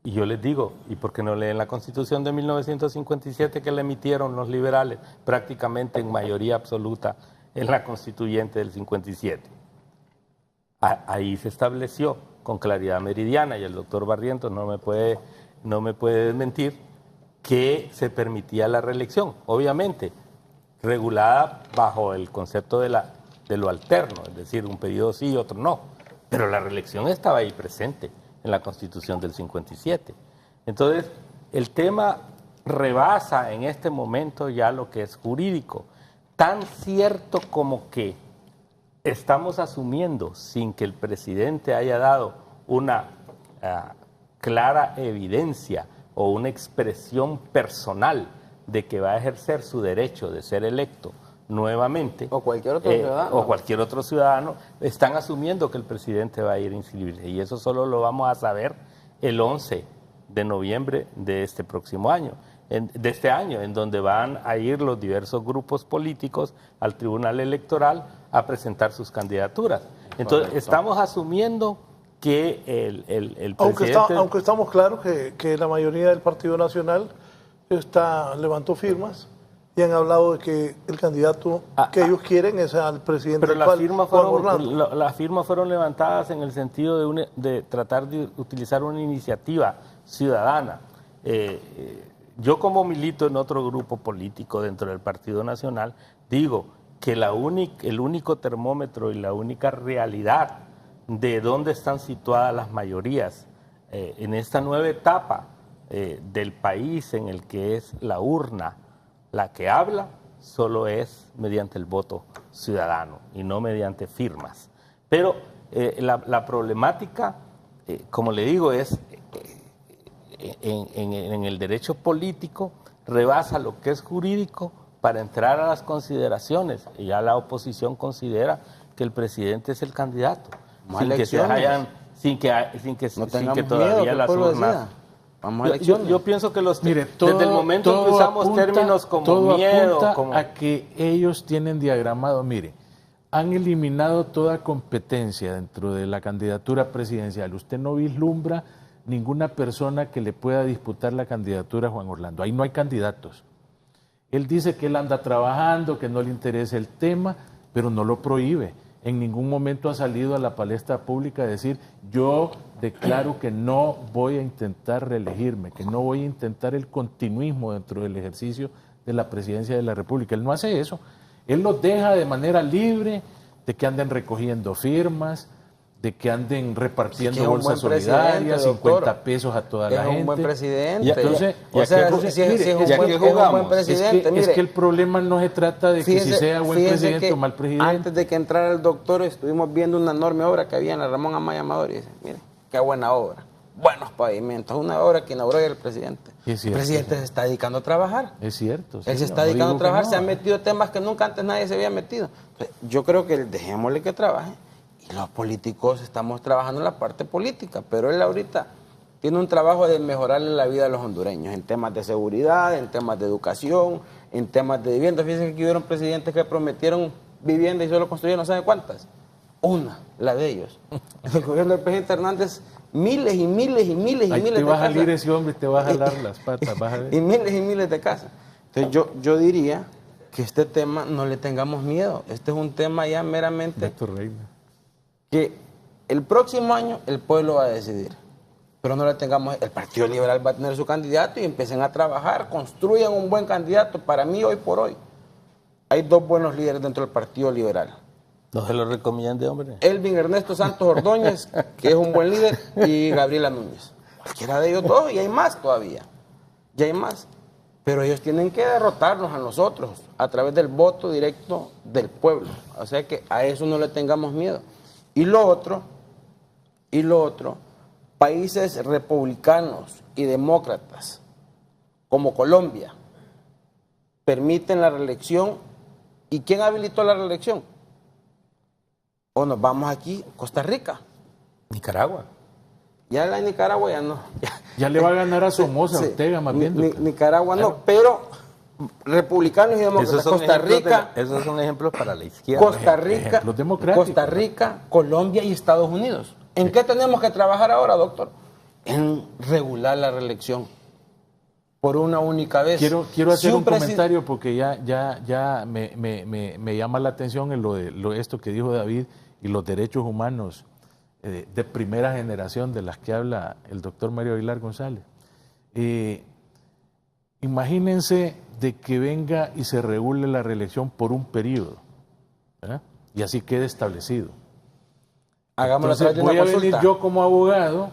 Speaker 8: Y yo les digo, ¿y por qué no leen la Constitución de 1957 que le emitieron los liberales prácticamente en mayoría absoluta en la Constituyente del 57? Ahí se estableció con claridad meridiana, y el doctor Barrientos no me puede desmentir, que se permitía la reelección, obviamente, regulada bajo el concepto de lo alterno, es decir, un periodo sí y otro no, pero la reelección estaba ahí presente en la Constitución del 57. Entonces, el tema rebasa en este momento ya lo que es jurídico, tan cierto como que estamos asumiendo, sin que el presidente haya dado una clara evidencia o una expresión personal de que va a ejercer su derecho de ser electo nuevamente,
Speaker 7: o cualquier otro ciudadano,
Speaker 8: están asumiendo que el presidente va a ir inscribirse, y eso solo lo vamos a saber el 11 de noviembre de este próximo año, en donde van a ir los diversos grupos políticos al Tribunal Electoral a presentar sus candidaturas. Entonces, estamos asumiendo que el presidente...
Speaker 5: Aunque estamos claros que la mayoría del Partido Nacional levantó firmas y han hablado de que el candidato que ellos quieren es al presidente.
Speaker 8: Pero las firmas fueron levantadas en el sentido de tratar de utilizar una iniciativa ciudadana. Yo, como milito en otro grupo político dentro del Partido Nacional, digo que el único termómetro y la única realidad de dónde están situadas las mayorías en esta nueva etapa del país, en el que es la urna la que habla, solo es mediante el voto ciudadano y no mediante firmas. Pero la problemática, como le digo, es en el derecho político, rebasa lo que es jurídico para entrar a las consideraciones. Y ya la oposición considera que el presidente es el candidato, sin que todavía las urnas... Yo pienso que desde el momento que usamos términos como miedo,
Speaker 9: a que ellos tienen diagramado, han eliminado toda competencia dentro de la candidatura presidencial. Usted no vislumbra ninguna persona que le pueda disputar la candidatura a Juan Orlando. Ahí no hay candidatos. Él dice que él anda trabajando, que no le interesa el tema, pero no lo prohíbe. En ningún momento ha salido a la palestra pública a decir, yo declaro que no voy a intentar reelegirme, que no voy a intentar el continuismo dentro del ejercicio de la presidencia de la República. Él no hace eso. Él los deja de manera libre, de que anden recogiendo firmas, de que anden repartiendo bolsas solidarias, 50 pesos a toda la gente.
Speaker 7: Es un buen presidente.
Speaker 9: Entonces, es que el problema no se trata de que si sea buen presidente o mal presidente.
Speaker 7: Antes de que entrara el doctor, estuvimos viendo una enorme obra que había en la Ramón Amaya Amador y dice, mire, qué buena obra. Buenos pavimentos, una obra que inauguró el presidente.
Speaker 9: Es cierto,
Speaker 7: el presidente se está dedicando a trabajar.
Speaker 9: Es cierto.
Speaker 7: Él se está dedicando a trabajar, se ha metido temas que nunca antes nadie se había metido. Entonces, yo creo que dejémosle que trabaje. Y los políticos estamos trabajando en la parte política, pero él ahorita tiene un trabajo de mejorarle la vida a los hondureños en temas de seguridad, en temas de educación, en temas de vivienda. Fíjense que hubieron presidentes que prometieron vivienda y solo construyeron no saben cuántas. Una, la de ellos. El gobierno del presidente Hernández, miles y miles y miles y miles de casas.
Speaker 9: Te va a salir ese hombre, te va a jalar las patas, vas a ver.
Speaker 7: Y miles de casas. Entonces yo diría que este tema no le tengamos miedo. Este es un tema ya meramente que el próximo año el pueblo va a decidir. Pero no le tengamos, el Partido Liberal va a tener su candidato y empiecen a trabajar, construyan un buen candidato. Para mí, hoy por hoy, hay dos buenos líderes dentro del Partido Liberal.
Speaker 8: No se lo recomiende, hombre.
Speaker 7: Elvin Ernesto Santos Ordóñez, que es un buen líder, y Gabriela Núñez. Cualquiera de ellos dos, y hay más todavía. Ya hay más. Pero ellos tienen que derrotarnos a nosotros a través del voto directo del pueblo. O sea que a eso no le tengamos miedo. Y lo otro, países republicanos y demócratas, como Colombia, permiten la reelección. ¿Y quién habilitó la reelección? O nos vamos aquí, Costa Rica.
Speaker 8: Nicaragua.
Speaker 7: Ya la Nicaragua ya no.
Speaker 9: Ya le va a ganar a Somoza, Ortega, más bien.
Speaker 7: Nicaragua no, pero republicanos y demócratas. Costa Rica.
Speaker 8: Esos son ejemplos para la izquierda.
Speaker 7: Costa Rica, Colombia y Estados Unidos. ¿En qué tenemos que trabajar ahora, doctor? En regular la reelección. Por una única vez.
Speaker 9: Quiero hacer un comentario porque ya me llama la atención en esto que dijo David y los derechos humanos de primera generación de las que habla el doctor Mario Aguilar González. Imagínense de que venga y se regule la reelección por un periodo, ¿verdad? Y así quede establecido. Entonces, voy a venir yo como abogado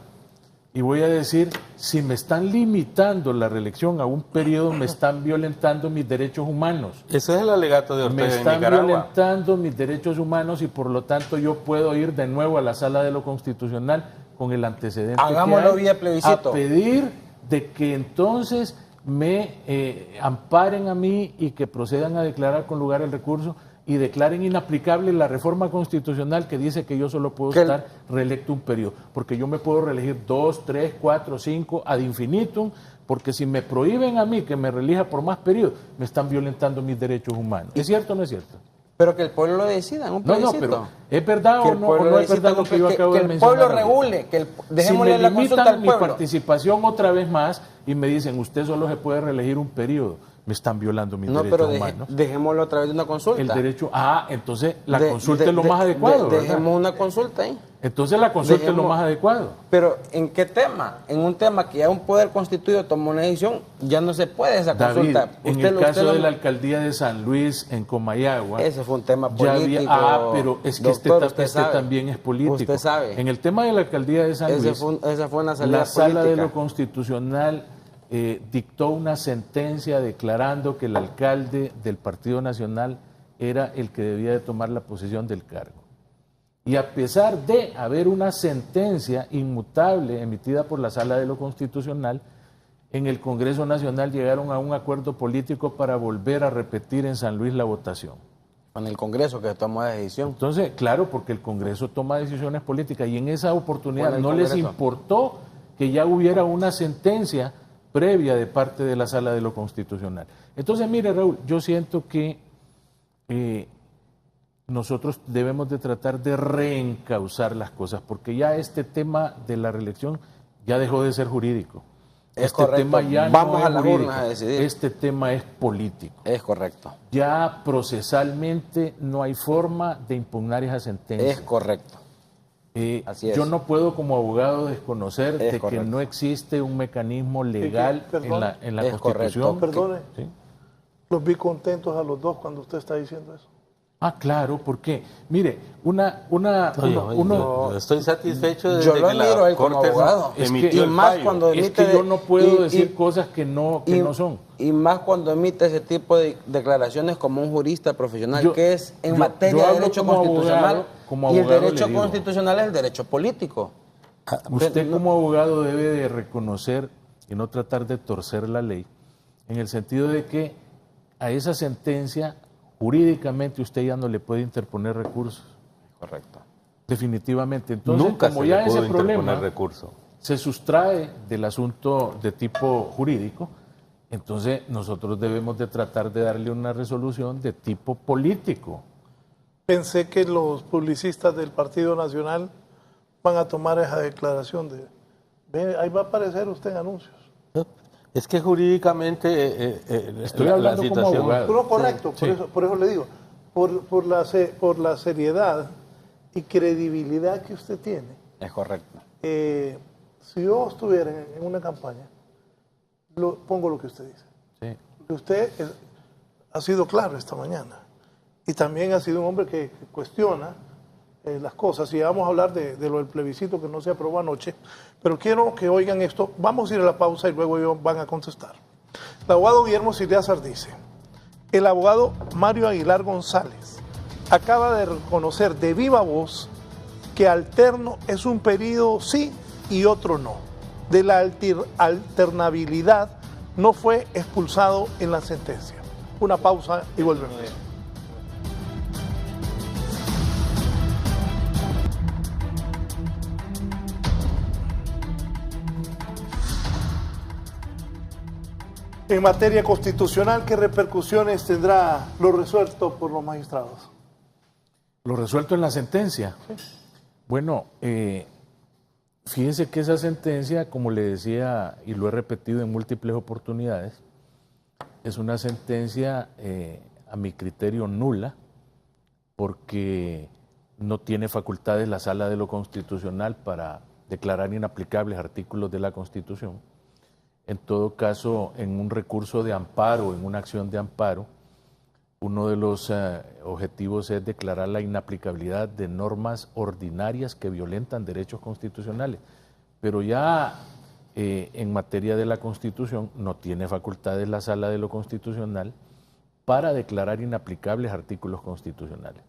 Speaker 9: y voy a decir, si me están limitando la reelección a un periodo, me están violentando mis derechos humanos.
Speaker 8: Ese es el alegato de Ortega en Nicaragua.
Speaker 9: Me están violentando mis derechos humanos y por lo tanto yo puedo ir de nuevo a la sala de lo constitucional con el antecedente
Speaker 7: Hagámoslo vía plebiscito.
Speaker 9: A pedir de que entonces me amparen a mí y que procedan a declarar con lugar el recurso y declaren inaplicable la reforma constitucional que dice que yo solo puedo estar reelecto un periodo, porque yo me puedo reelegir 2, 3, 4, 5 ad infinitum, porque si me prohíben a mí que me reelija por más periodos, me están violentando mis derechos humanos. ¿Es cierto o no es cierto?
Speaker 7: Pero que el pueblo lo decida en un plebiscito.
Speaker 9: No, pero ¿es verdad o no es verdad lo que yo acabo de mencionar?
Speaker 7: Que el pueblo regule, dejémosle la consulta al pueblo.
Speaker 9: Si me limitan mi participación otra vez más y me dicen, usted solo se puede reelegir un periodo, me están violando mis derechos humanos.
Speaker 7: Dejémoslo a través de una consulta.
Speaker 9: El derecho, entonces la consulta es lo más adecuado.
Speaker 7: Dejemos una consulta ahí.
Speaker 9: Entonces la consulta es lo más adecuado.
Speaker 7: Pero ¿en qué tema? En un tema que ya un poder constituido tomó una decisión, ya no se puede esa consulta.
Speaker 9: En el caso de la alcaldía de San Luis, en Comayagua.
Speaker 7: Ese fue un tema político.
Speaker 9: Pero es que
Speaker 7: doctor,
Speaker 9: este también es político.
Speaker 7: Usted sabe.
Speaker 9: En el tema de la alcaldía de San Luis,
Speaker 7: esa fue una salida
Speaker 9: la sala
Speaker 7: política.
Speaker 9: de lo constitucional dictó una sentencia declarando que el alcalde del Partido Nacional era el que debía de tomar la posesión del cargo. Y a pesar de haber una sentencia inmutable emitida por la Sala de lo Constitucional, en el Congreso Nacional llegaron a un acuerdo político para volver a repetir en San Luis la votación.
Speaker 7: Con el Congreso que tomó la decisión.
Speaker 9: Entonces, claro, porque el Congreso toma decisiones políticas y en esa oportunidad no les importó que ya hubiera una sentencia previa de parte de la Sala de lo Constitucional. Entonces, mire, Raúl, yo siento que nosotros debemos de tratar de reencauzar las cosas, porque ya este tema de la reelección ya dejó de ser jurídico.
Speaker 7: Es
Speaker 9: este
Speaker 7: correcto.
Speaker 9: tema ya
Speaker 7: Vamos
Speaker 9: no
Speaker 7: a
Speaker 9: es
Speaker 7: las
Speaker 9: jurídico,
Speaker 7: urnas a decidir.
Speaker 9: este tema es político.
Speaker 7: Es correcto.
Speaker 9: Ya procesalmente no hay forma de impugnar esa sentencia.
Speaker 7: Es correcto. Así es.
Speaker 9: Yo no puedo como abogado desconocer de
Speaker 7: correcto.
Speaker 9: que no existe un mecanismo legal
Speaker 5: Perdón.
Speaker 9: en la
Speaker 7: Es
Speaker 9: Constitución.
Speaker 7: correcto.
Speaker 5: Perdone,
Speaker 9: ¿Sí?
Speaker 5: los vi contentos a los dos cuando usted está diciendo eso.
Speaker 9: Ah, claro, porque, mire,
Speaker 8: Yo estoy satisfecho de
Speaker 7: Yo
Speaker 8: que
Speaker 7: lo admiro
Speaker 8: la
Speaker 7: a él como
Speaker 8: Corte
Speaker 7: abogado.
Speaker 8: emitió
Speaker 7: y
Speaker 8: el
Speaker 7: más
Speaker 8: fallo.
Speaker 7: cuando
Speaker 9: es
Speaker 7: emite
Speaker 9: que yo no puedo decir
Speaker 7: y-
Speaker 9: cosas que no son.
Speaker 7: Y más cuando emite ese tipo de declaraciones como un jurista profesional,
Speaker 9: Yo-
Speaker 7: que es en
Speaker 9: yo
Speaker 7: materia de
Speaker 9: hablo
Speaker 7: derecho
Speaker 9: como
Speaker 7: constitucional.
Speaker 9: abogado, como
Speaker 7: y el
Speaker 9: abogado
Speaker 7: derecho
Speaker 9: le digo.
Speaker 7: constitucional es el derecho político.
Speaker 9: Usted como abogado debe de reconocer y no tratar de torcer la ley, en el sentido de que a esa sentencia jurídicamente usted ya no le puede interponer recursos.
Speaker 7: Correcto.
Speaker 9: Definitivamente. Entonces,
Speaker 8: Nunca
Speaker 9: como
Speaker 8: se
Speaker 9: ya
Speaker 8: le pudo
Speaker 9: ese problema
Speaker 8: interponer recurso.
Speaker 9: se sustrae del asunto de tipo jurídico, entonces nosotros debemos de tratar de darle una resolución de tipo político.
Speaker 5: Pensé que los publicistas del Partido Nacional van a tomar esa declaración de... Ve, ahí va a aparecer usted en anuncios.
Speaker 8: Es que jurídicamente
Speaker 9: Estoy hablando como abogado.
Speaker 5: No, correcto,
Speaker 9: Sí.
Speaker 5: por eso le digo, por la seriedad y credibilidad que usted tiene.
Speaker 7: Es correcto.
Speaker 5: Si yo estuviera en una campaña, pongo lo que usted dice.
Speaker 9: Sí.
Speaker 5: Porque usted ha sido claro esta mañana y también ha sido un hombre que cuestiona las cosas. Y vamos a hablar de lo del plebiscito que no se aprobó anoche, pero quiero que oigan esto. Vamos a ir a la pausa y luego ellos van a contestar. El abogado Guillermo Siliazar dice: el abogado Mario Aguilar González acaba de reconocer de viva voz que alterno es un periodo sí y otro no. De la alternabilidad no fue expulsado en la sentencia. Una pausa y volvemos. En materia constitucional, ¿qué repercusiones tendrá lo resuelto por los magistrados?
Speaker 9: Lo resuelto en la sentencia. Bueno, fíjese que esa sentencia, como le decía y lo he repetido en múltiples oportunidades, es una sentencia a mi criterio nula, porque no tiene facultades la Sala de lo Constitucional para declarar inaplicables artículos de la Constitución. En todo caso, en un recurso de amparo, en una acción de amparo, uno de los objetivos es declarar la inaplicabilidad de normas ordinarias que violentan derechos constitucionales. Pero ya en materia de la Constitución no tiene facultades la Sala de lo Constitucional para declarar inaplicables artículos constitucionales.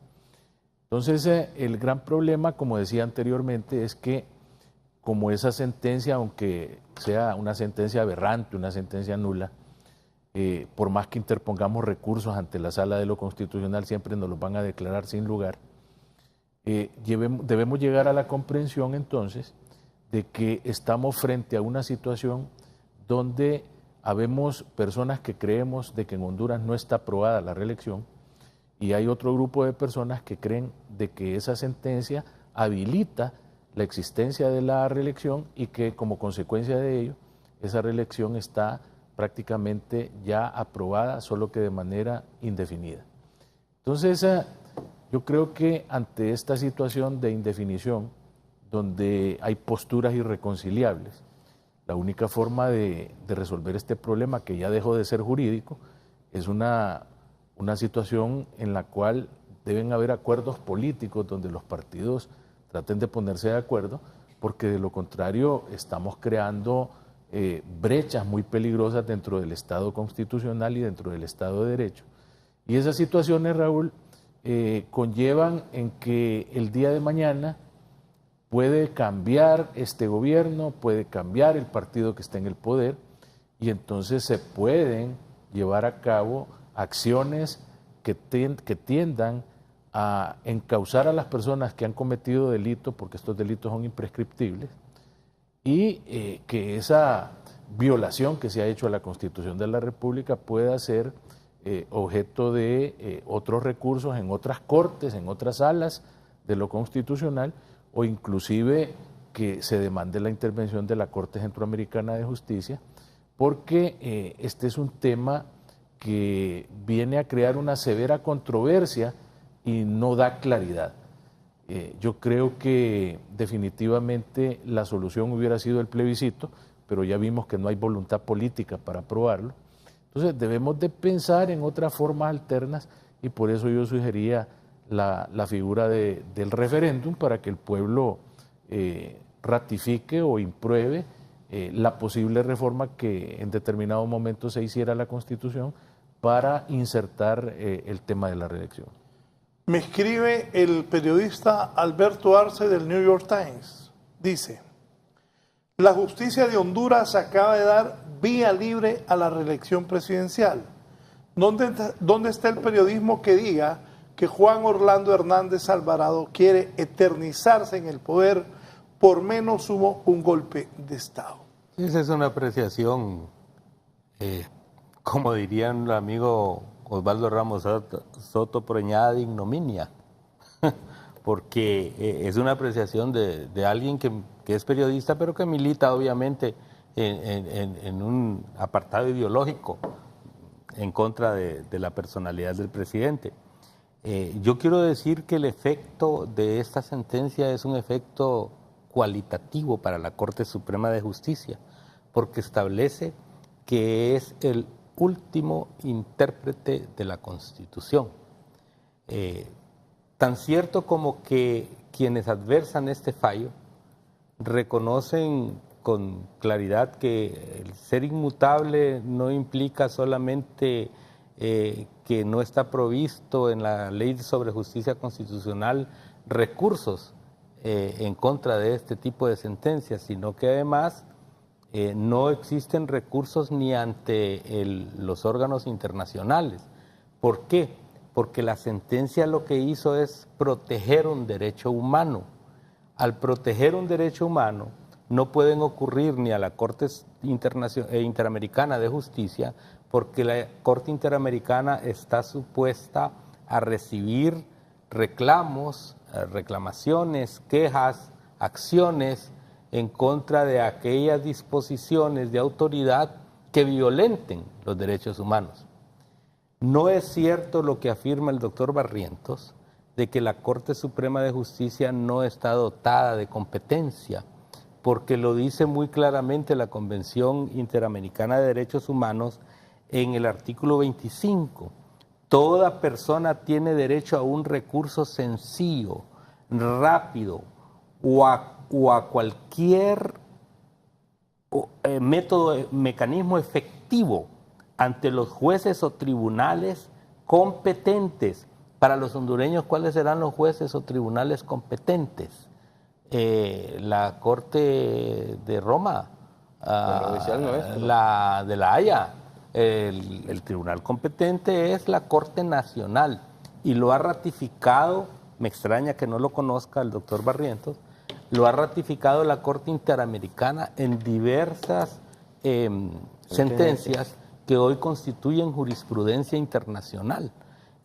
Speaker 9: Entonces, el gran problema, como decía anteriormente, es que como esa sentencia, aunque sea una sentencia aberrante, una sentencia nula, por más que interpongamos recursos ante la Sala de lo Constitucional, siempre nos los van a declarar sin lugar. Debemos llegar a la comprensión entonces de que estamos frente a una situación donde habemos personas que creemos de que en Honduras no está aprobada la reelección y hay otro grupo de personas que creen de que esa sentencia habilita la existencia de la reelección y que como consecuencia de ello esa reelección está prácticamente ya aprobada, solo que de manera indefinida. Entonces, yo creo que ante esta situación de indefinición, donde hay posturas irreconciliables, la única forma de resolver este problema, que ya dejó de ser jurídico, es una situación en la cual deben haber acuerdos políticos donde los partidos traten de ponerse de acuerdo, porque de lo contrario estamos creando brechas muy peligrosas dentro del Estado constitucional y dentro del Estado de Derecho. Y esas situaciones, Raúl, conllevan en que el día de mañana puede cambiar este gobierno, puede cambiar el partido que está en el poder, y entonces se pueden llevar a cabo acciones que tiendan a encauzar a las personas que han cometido delitos, porque estos delitos son imprescriptibles, y que esa violación que se ha hecho a la Constitución de la República pueda ser objeto de otros recursos en otras cortes, en otras salas de lo constitucional, o inclusive que se demande la intervención de la Corte Centroamericana de Justicia porque este es un tema que viene a crear una severa controversia y no da claridad. Yo creo que definitivamente la solución hubiera sido el plebiscito, pero ya vimos que no hay voluntad política para aprobarlo. Entonces debemos de pensar en otras formas alternas y por eso yo sugería la figura del referéndum para que el pueblo ratifique o impruebe la posible reforma que en determinado momento se hiciera a la Constitución para insertar el tema de la reelección.
Speaker 5: Me escribe el periodista Alberto Arce del New York Times. Dice, la justicia de Honduras acaba de dar vía libre a la reelección presidencial. ¿Dónde está el periodismo que diga que Juan Orlando Hernández Alvarado quiere eternizarse en el poder por menos hubo un golpe de Estado?
Speaker 8: Esa es una apreciación, como dirían el amigo Osvaldo Ramos Soto, preñada de ignominia, porque es una apreciación de alguien que es periodista, pero que milita obviamente en un apartado ideológico en contra de la personalidad del presidente. Yo quiero decir que el efecto de esta sentencia es un efecto cualitativo para la Corte Suprema de Justicia, porque establece que es el último intérprete de la Constitución. Tan cierto como que quienes adversan este fallo reconocen con claridad que el ser inmutable no implica solamente que no está provisto en la Ley sobre Justicia Constitucional recursos en contra de este tipo de sentencias, sino que además no existen recursos ni ante los órganos internacionales. ¿Por qué? Porque la sentencia lo que hizo es proteger un derecho humano. Al proteger un derecho humano, no pueden ocurrir ni a la Corte Interamericana de Justicia, porque la Corte Interamericana está supuesta a recibir reclamos, reclamaciones, quejas, acciones en contra de aquellas disposiciones de autoridad que violenten los derechos humanos. No es cierto lo que afirma el doctor Barrientos, de que la Corte Suprema de Justicia no está dotada de competencia, porque lo dice muy claramente la Convención Interamericana de Derechos Humanos en el artículo 25. Toda persona tiene derecho a un recurso sencillo, rápido o a cualquier mecanismo efectivo ante los jueces o tribunales competentes. Para los hondureños, ¿cuáles serán los jueces o tribunales competentes? La Corte de Roma, la de La Haya. El tribunal competente es la Corte Nacional y lo ha ratificado, me extraña que no lo conozca el doctor Barrientos, lo ha ratificado la Corte Interamericana en diversas sentencias que hoy constituyen jurisprudencia internacional,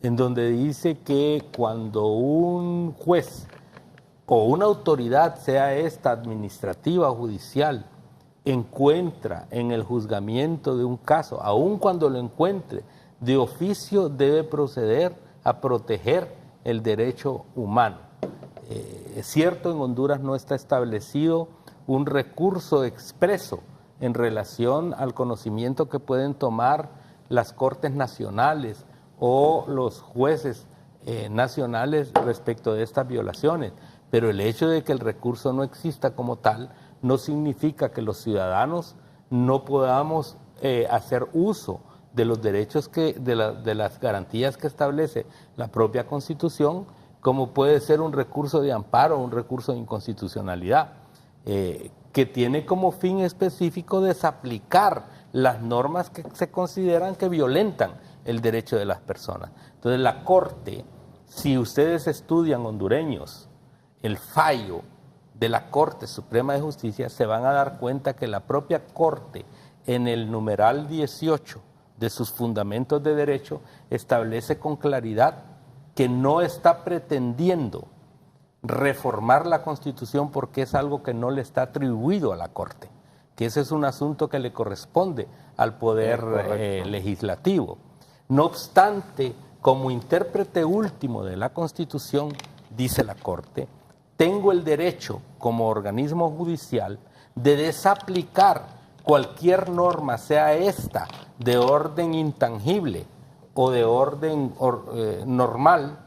Speaker 8: en donde dice que cuando un juez o una autoridad, sea esta administrativa o judicial, encuentra en el juzgamiento de un caso, aun cuando lo encuentre, de oficio debe proceder a proteger el derecho humano. Es cierto, en Honduras no está establecido un recurso expreso en relación al conocimiento que pueden tomar las cortes nacionales o los jueces nacionales respecto de estas violaciones, pero el hecho de que el recurso no exista como tal no significa que los ciudadanos no podamos hacer uso de los derechos de las garantías que establece la propia Constitución, como puede ser un recurso de amparo o un recurso de inconstitucionalidad, que tiene como fin específico desaplicar las normas que se consideran que violentan el derecho de las personas. Entonces la Corte, si ustedes estudian, hondureños, el fallo de la Corte Suprema de Justicia, se van a dar cuenta que la propia Corte, en el numeral 18 de sus fundamentos de derecho, establece con claridad que no está pretendiendo reformar la Constitución porque es algo que no le está atribuido a la Corte, que ese es un asunto que le corresponde al Poder Legislativo. No obstante, como intérprete último de la Constitución, dice la Corte, tengo el derecho como organismo judicial de desaplicar cualquier norma, sea esta de orden intangible o de orden normal,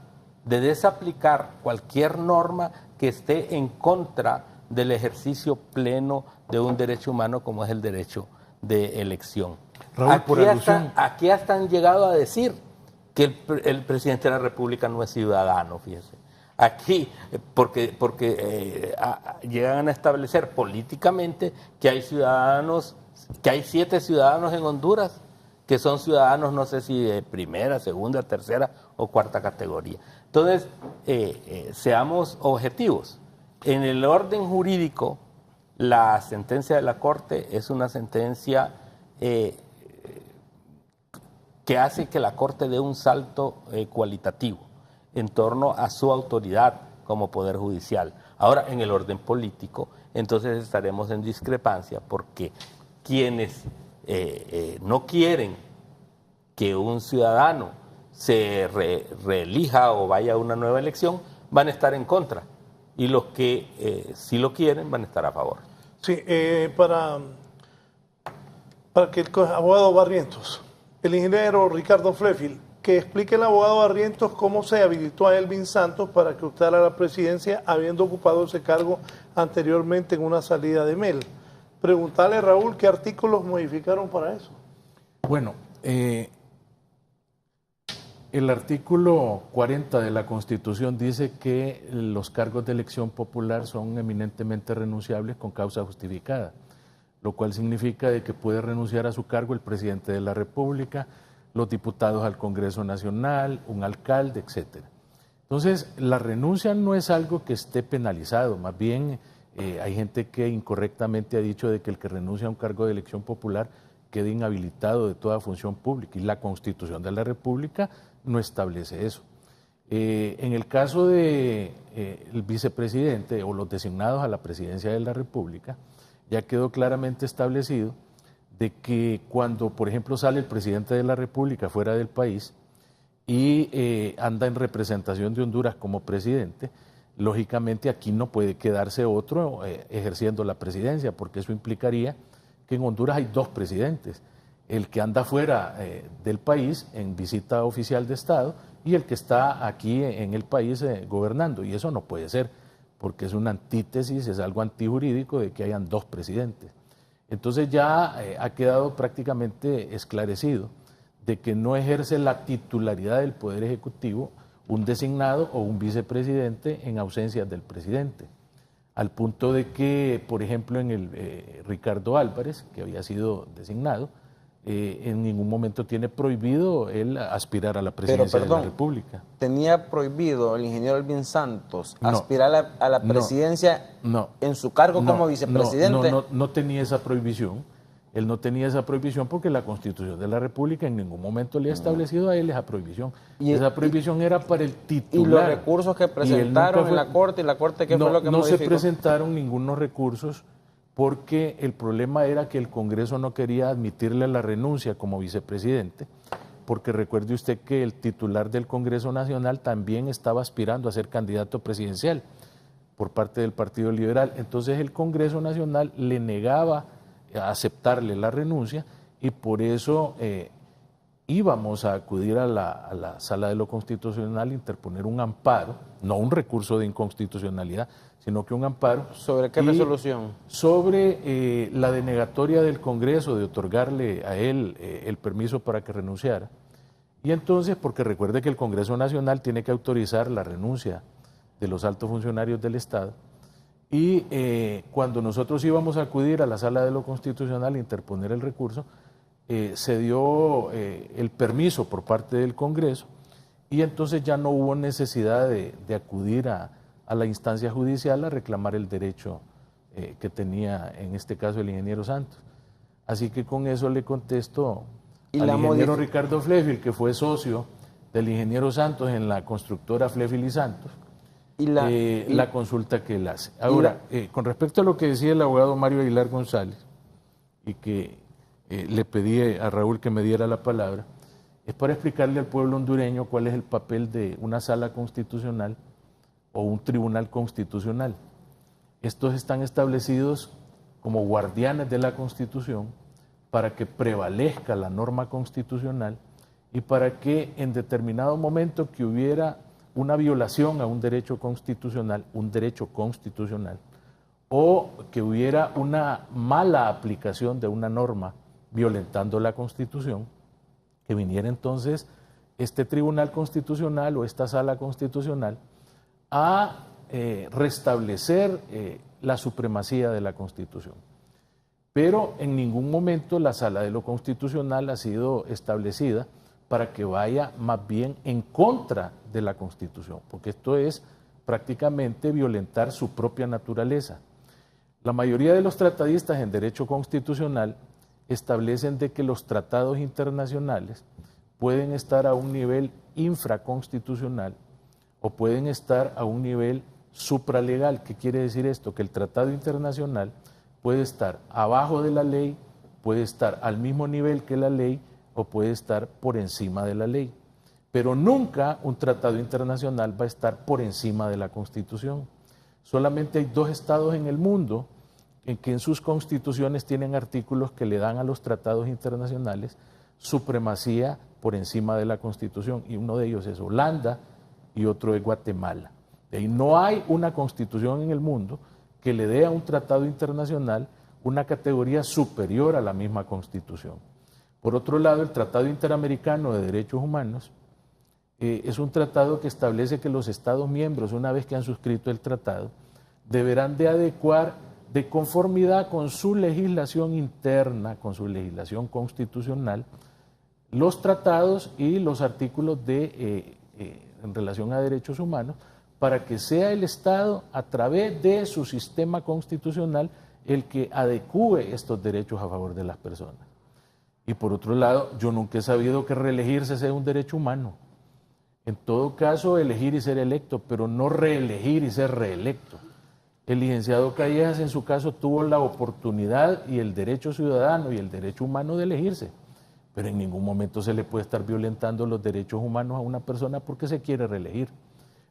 Speaker 8: de desaplicar cualquier norma que esté en contra del ejercicio pleno de un derecho humano como es el derecho de elección.
Speaker 9: Raúl,
Speaker 8: aquí hasta han llegado a decir que el presidente de la República no es ciudadano, fíjese. Aquí, porque llegan a establecer políticamente que hay ciudadanos, que hay 7 ciudadanos en Honduras que son ciudadanos, no sé si de primera, segunda, tercera o cuarta categoría. Entonces, seamos objetivos. En el orden jurídico, la sentencia de la Corte es una sentencia que hace que la Corte dé un salto cualitativo en torno a su autoridad como Poder Judicial. Ahora, en el orden político, entonces estaremos en discrepancia porque quienes no quieren que un ciudadano se reelija o vaya a una nueva elección, van a estar en contra. Y los que sí lo quieren van a estar a favor.
Speaker 5: Sí, para que el abogado Barrientos, el ingeniero Ricardo Flefield, que explique el abogado Barrientos cómo se habilitó a Elvin Santos para que optara a la presidencia habiendo ocupado ese cargo anteriormente en una salida de Mel. Preguntarle, Raúl, ¿qué artículos modificaron para eso?
Speaker 9: Bueno, el artículo 40 de la Constitución dice que los cargos de elección popular son eminentemente renunciables con causa justificada, lo cual significa de que puede renunciar a su cargo el presidente de la República, los diputados al Congreso Nacional, un alcalde, etcétera. Entonces, la renuncia no es algo que esté penalizado, más bien hay gente que incorrectamente ha dicho de que el que renuncia a un cargo de elección popular quede inhabilitado de toda función pública, y la Constitución de la República no establece eso. En el caso del vicepresidente o los designados a la presidencia de la República, ya quedó claramente establecido de que cuando, por ejemplo, sale el presidente de la República fuera del país y anda en representación de Honduras como presidente, lógicamente aquí no puede quedarse otro ejerciendo la presidencia, porque eso implicaría que en Honduras hay 2 presidentes, el que anda fuera del país en visita oficial de Estado y el que está aquí en el país gobernando, y eso no puede ser, porque es una antítesis, es algo antijurídico de que hayan 2 presidentes. Entonces ya ha quedado prácticamente esclarecido de que no ejerce la titularidad del Poder Ejecutivo un designado o un vicepresidente en ausencia del presidente, al punto de que, por ejemplo, en el Ricardo Álvarez, que había sido designado, en ningún momento tiene prohibido él aspirar a la presidencia de la República.
Speaker 7: ¿Tenía prohibido el ingeniero Elvin Santos aspirar a la presidencia en su cargo como vicepresidente?
Speaker 9: No tenía esa prohibición. Él no tenía esa prohibición porque la Constitución de la República en ningún momento le ha establecido a él esa prohibición. Y esa prohibición era para el titular.
Speaker 7: ¿Y los recursos que presentaron en la Corte? ¿Y la Corte qué fue lo que modificó?
Speaker 9: No se presentaron ningunos recursos porque el problema era que el Congreso no quería admitirle la renuncia como vicepresidente, porque recuerde usted que el titular del Congreso Nacional también estaba aspirando a ser candidato presidencial por parte del Partido Liberal. Entonces el Congreso Nacional le negaba a aceptarle la renuncia y por eso íbamos a acudir a la Sala de lo Constitucional, interponer un amparo, no un recurso de inconstitucionalidad, sino que un amparo.
Speaker 7: ¿Sobre qué resolución?
Speaker 9: Sobre la denegatoria del Congreso de otorgarle a él el permiso para que renunciara. Y entonces, porque recuerde que el Congreso Nacional tiene que autorizar la renuncia de los altos funcionarios del Estado, y cuando nosotros íbamos a acudir a la Sala de lo Constitucional a interponer el recurso, se dio el permiso por parte del Congreso y entonces ya no hubo necesidad de acudir a la instancia judicial a reclamar el derecho que tenía en este caso el ingeniero Santos. Así que con eso le contesto al ingeniero Ricardo Flefield, que fue socio del ingeniero Santos en la constructora Flefield y Santos, la consulta que él hace. Ahora, con respecto a lo que decía el abogado Mario Aguilar González, y que le pedí a Raúl que me diera la palabra, es para explicarle al pueblo hondureño cuál es el papel de una sala constitucional o un tribunal constitucional. Estos están establecidos como guardianes de la Constitución para que prevalezca la norma constitucional y para que en determinado momento que hubiera una violación a un derecho constitucional, o que hubiera una mala aplicación de una norma violentando la Constitución, que viniera entonces este Tribunal Constitucional o esta Sala Constitucional a restablecer la supremacía de la Constitución. Pero en ningún momento la Sala de lo Constitucional ha sido establecida para que vaya más bien en contra de la Constitución, porque esto es prácticamente violentar su propia naturaleza. La mayoría de los tratadistas en derecho constitucional establecen de que los tratados internacionales pueden estar a un nivel infraconstitucional o pueden estar a un nivel supralegal. ¿Qué quiere decir esto? Que el tratado internacional puede estar abajo de la ley, puede estar al mismo nivel que la ley o puede estar por encima de la ley. Pero nunca un tratado internacional va a estar por encima de la Constitución. Solamente hay 2 estados en el mundo en que en sus constituciones tienen artículos que le dan a los tratados internacionales supremacía por encima de la Constitución, y uno de ellos es Holanda y otro es Guatemala. De ahí no hay una constitución en el mundo que le dé a un tratado internacional una categoría superior a la misma Constitución. Por otro lado, el Tratado Interamericano de Derechos Humanos es un tratado que establece que los Estados miembros, una vez que han suscrito el tratado, deberán de adecuar de conformidad con su legislación interna, con su legislación constitucional, los tratados y los artículos en relación a derechos humanos, para que sea el Estado, a través de su sistema constitucional, el que adecúe estos derechos a favor de las personas. Y por otro lado, yo nunca he sabido que reelegirse sea un derecho humano. En todo caso, elegir y ser electo, pero no reelegir y ser reelecto. El licenciado Callejas, en su caso, tuvo la oportunidad y el derecho ciudadano y el derecho humano de elegirse, pero en ningún momento se le puede estar violentando los derechos humanos a una persona porque se quiere reelegir.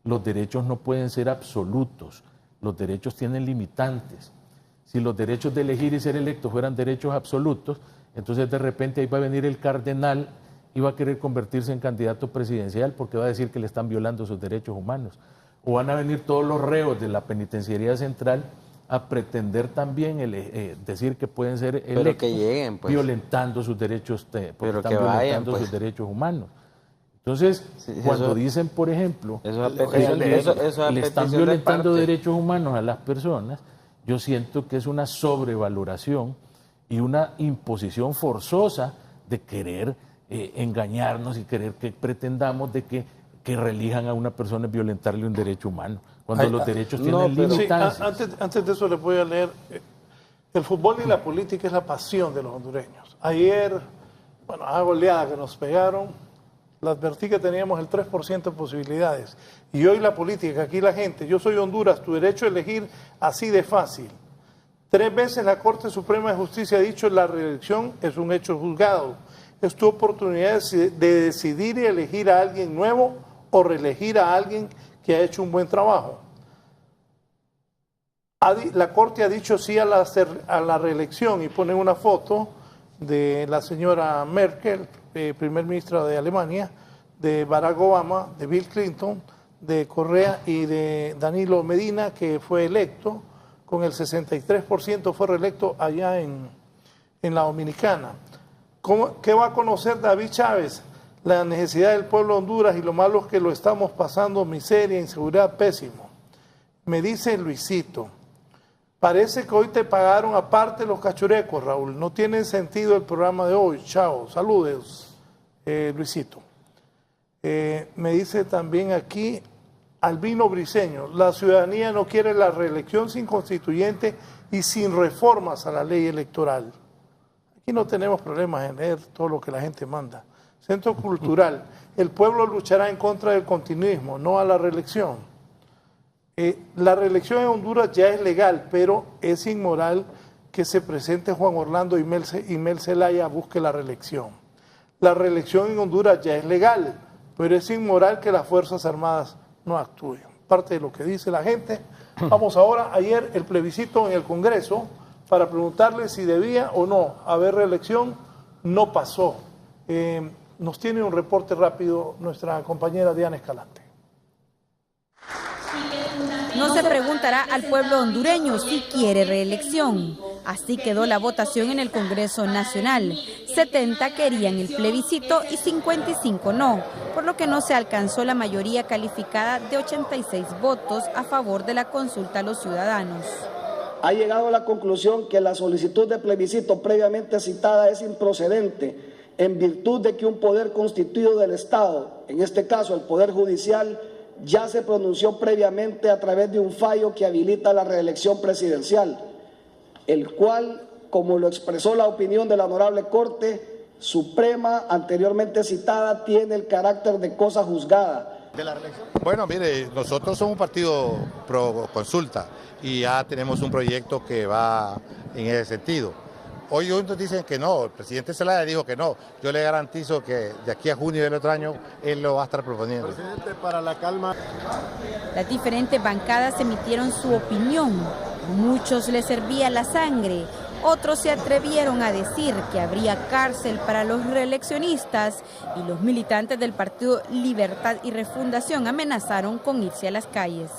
Speaker 9: Los derechos no pueden ser absolutos, los derechos tienen limitantes. Si los derechos de elegir y ser electo fueran derechos absolutos, entonces de repente ahí va a venir el cardenal y va a querer convertirse en candidato presidencial porque va a decir que le están violando sus derechos humanos. O van a venir todos los reos de la penitenciaría central a pretender también decir que pueden ser electos, pero que lleguen, pues, violentando sus derechos, porque están violentando sus derechos humanos. Entonces, sí, cuando dicen, por ejemplo, le están violentando derechos humanos a las personas, yo siento que es una sobrevaloración y una imposición forzosa de querer engañarnos y querer que pretendamos de que relijan a una persona es violentarle un derecho humano, cuando los derechos tienen limitancias.
Speaker 5: Sí, antes de eso les voy a leer, el fútbol y la política es la pasión de los hondureños. Ayer, a goleada que nos pegaron, la advertí que teníamos el 3% de posibilidades. Y hoy la política, aquí la gente, yo soy Honduras, tu derecho a elegir así de fácil. 3 veces la Corte Suprema de Justicia ha dicho la reelección es un hecho juzgado. Es tu oportunidad de decidir y elegir a alguien nuevo o reelegir a alguien que ha hecho un buen trabajo. La Corte ha dicho sí a la reelección y pone una foto de la señora Merkel, primer ministra de Alemania, de Barack Obama, de Bill Clinton, de Correa y de Danilo Medina, que fue electo con el 63%, fue reelecto allá en la Dominicana. ¿Qué va a conocer David Chávez? La necesidad del pueblo de Honduras y lo malo que lo estamos pasando, miseria, inseguridad, pésimo. Me dice Luisito, parece que hoy te pagaron aparte los cachurecos, Raúl. No tiene sentido el programa de hoy. Chao, saludos, Luisito. Me dice también aquí Albino Briceño, la ciudadanía no quiere la reelección sin constituyente y sin reformas a la ley electoral. Aquí no tenemos problemas en leer todo lo que la gente manda. Centro Cultural, el pueblo luchará en contra del continuismo, no a la reelección. La reelección en Honduras ya es legal, pero es inmoral que se presente Juan Orlando Imel Zelaya busque la reelección. La reelección en Honduras ya es legal, pero es inmoral que las Fuerzas Armadas no actúen. Parte de lo que dice la gente. Vamos ahora, ayer el plebiscito en el Congreso para preguntarle si debía o no haber reelección, no pasó. Nos tiene un reporte rápido nuestra compañera Diana Escalante.
Speaker 10: No se preguntará al pueblo hondureño si quiere reelección. Así quedó la votación en el Congreso Nacional. 70 querían el plebiscito y 55 no, por lo que no se alcanzó la mayoría calificada de 86 votos a favor de la consulta a los ciudadanos.
Speaker 6: Ha llegado a la conclusión que la solicitud de plebiscito previamente citada es improcedente en virtud de que un poder constituido del Estado, en este caso el Poder Judicial, ya se pronunció previamente a través de un fallo que habilita la reelección presidencial, el cual, como lo expresó la opinión de la Honorable Corte Suprema anteriormente citada, tiene el carácter de cosa juzgada.
Speaker 11: Bueno, mire, nosotros somos un partido pro consulta y ya tenemos un proyecto que va en ese sentido. Hoy otros dicen que no, el presidente Zelaya dijo que no. Yo le garantizo que de aquí a junio del otro año él lo va a estar proponiendo.
Speaker 12: Presidente, para la calma.
Speaker 10: Las diferentes bancadas emitieron su opinión. Muchos les servía la sangre. Otros se atrevieron a decir que habría cárcel para los reeleccionistas y los militantes del Partido Libertad y Refundación amenazaron con irse a las calles.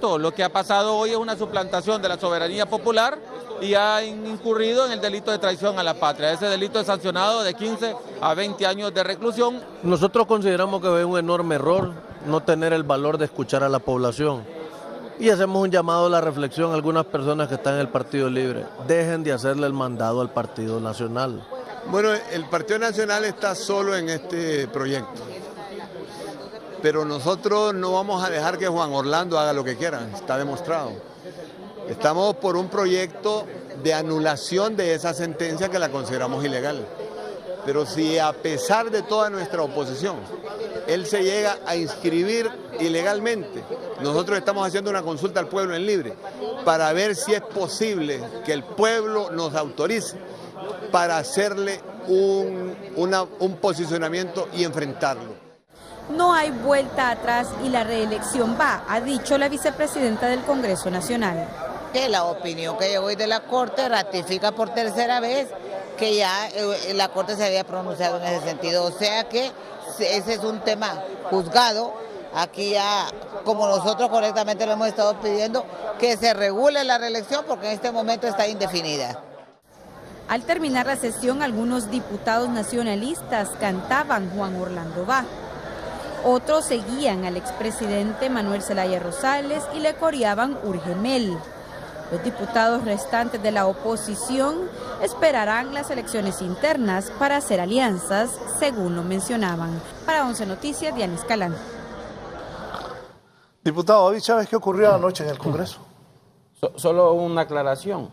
Speaker 13: Lo que ha pasado hoy es una suplantación de la soberanía popular y ha incurrido en el delito de traición a la patria. Ese delito es sancionado de 15 a 20 años de reclusión.
Speaker 12: Nosotros consideramos que es un enorme error no tener el valor de escuchar a la población. Y hacemos un llamado a la reflexión a algunas personas que están en el Partido Libre. Dejen de hacerle el mandado al Partido Nacional.
Speaker 14: Bueno, el Partido Nacional está solo en este proyecto. Pero nosotros no vamos a dejar que Juan Orlando haga lo que quiera, está demostrado. Estamos por un proyecto de anulación de esa sentencia que la consideramos ilegal. Pero si a pesar de toda nuestra oposición, él se llega a inscribir ilegalmente, nosotros estamos haciendo una consulta al pueblo en libre para ver si es posible que el pueblo nos autorice para hacerle un posicionamiento y enfrentarlo.
Speaker 10: No hay vuelta atrás y la reelección va, ha dicho la vicepresidenta del Congreso Nacional.
Speaker 15: Que la opinión que llegó hoy de la Corte ratifica por tercera vez que ya la Corte se había pronunciado en ese sentido. O sea que ese es un tema juzgado. Aquí ya, como nosotros correctamente lo hemos estado pidiendo, que se regule la reelección porque en este momento está indefinida.
Speaker 10: Al terminar la sesión, algunos diputados nacionalistas cantaban Juan Orlando va. Otros seguían al expresidente Manuel Zelaya Rosales y le coreaban Urgemel. Los diputados restantes de la oposición esperarán las elecciones internas para hacer alianzas, según lo mencionaban. Para 11 Noticias, Diana Escalante.
Speaker 5: Diputado David Chávez, ¿qué ocurrió anoche en el Congreso?
Speaker 7: Solo una aclaración.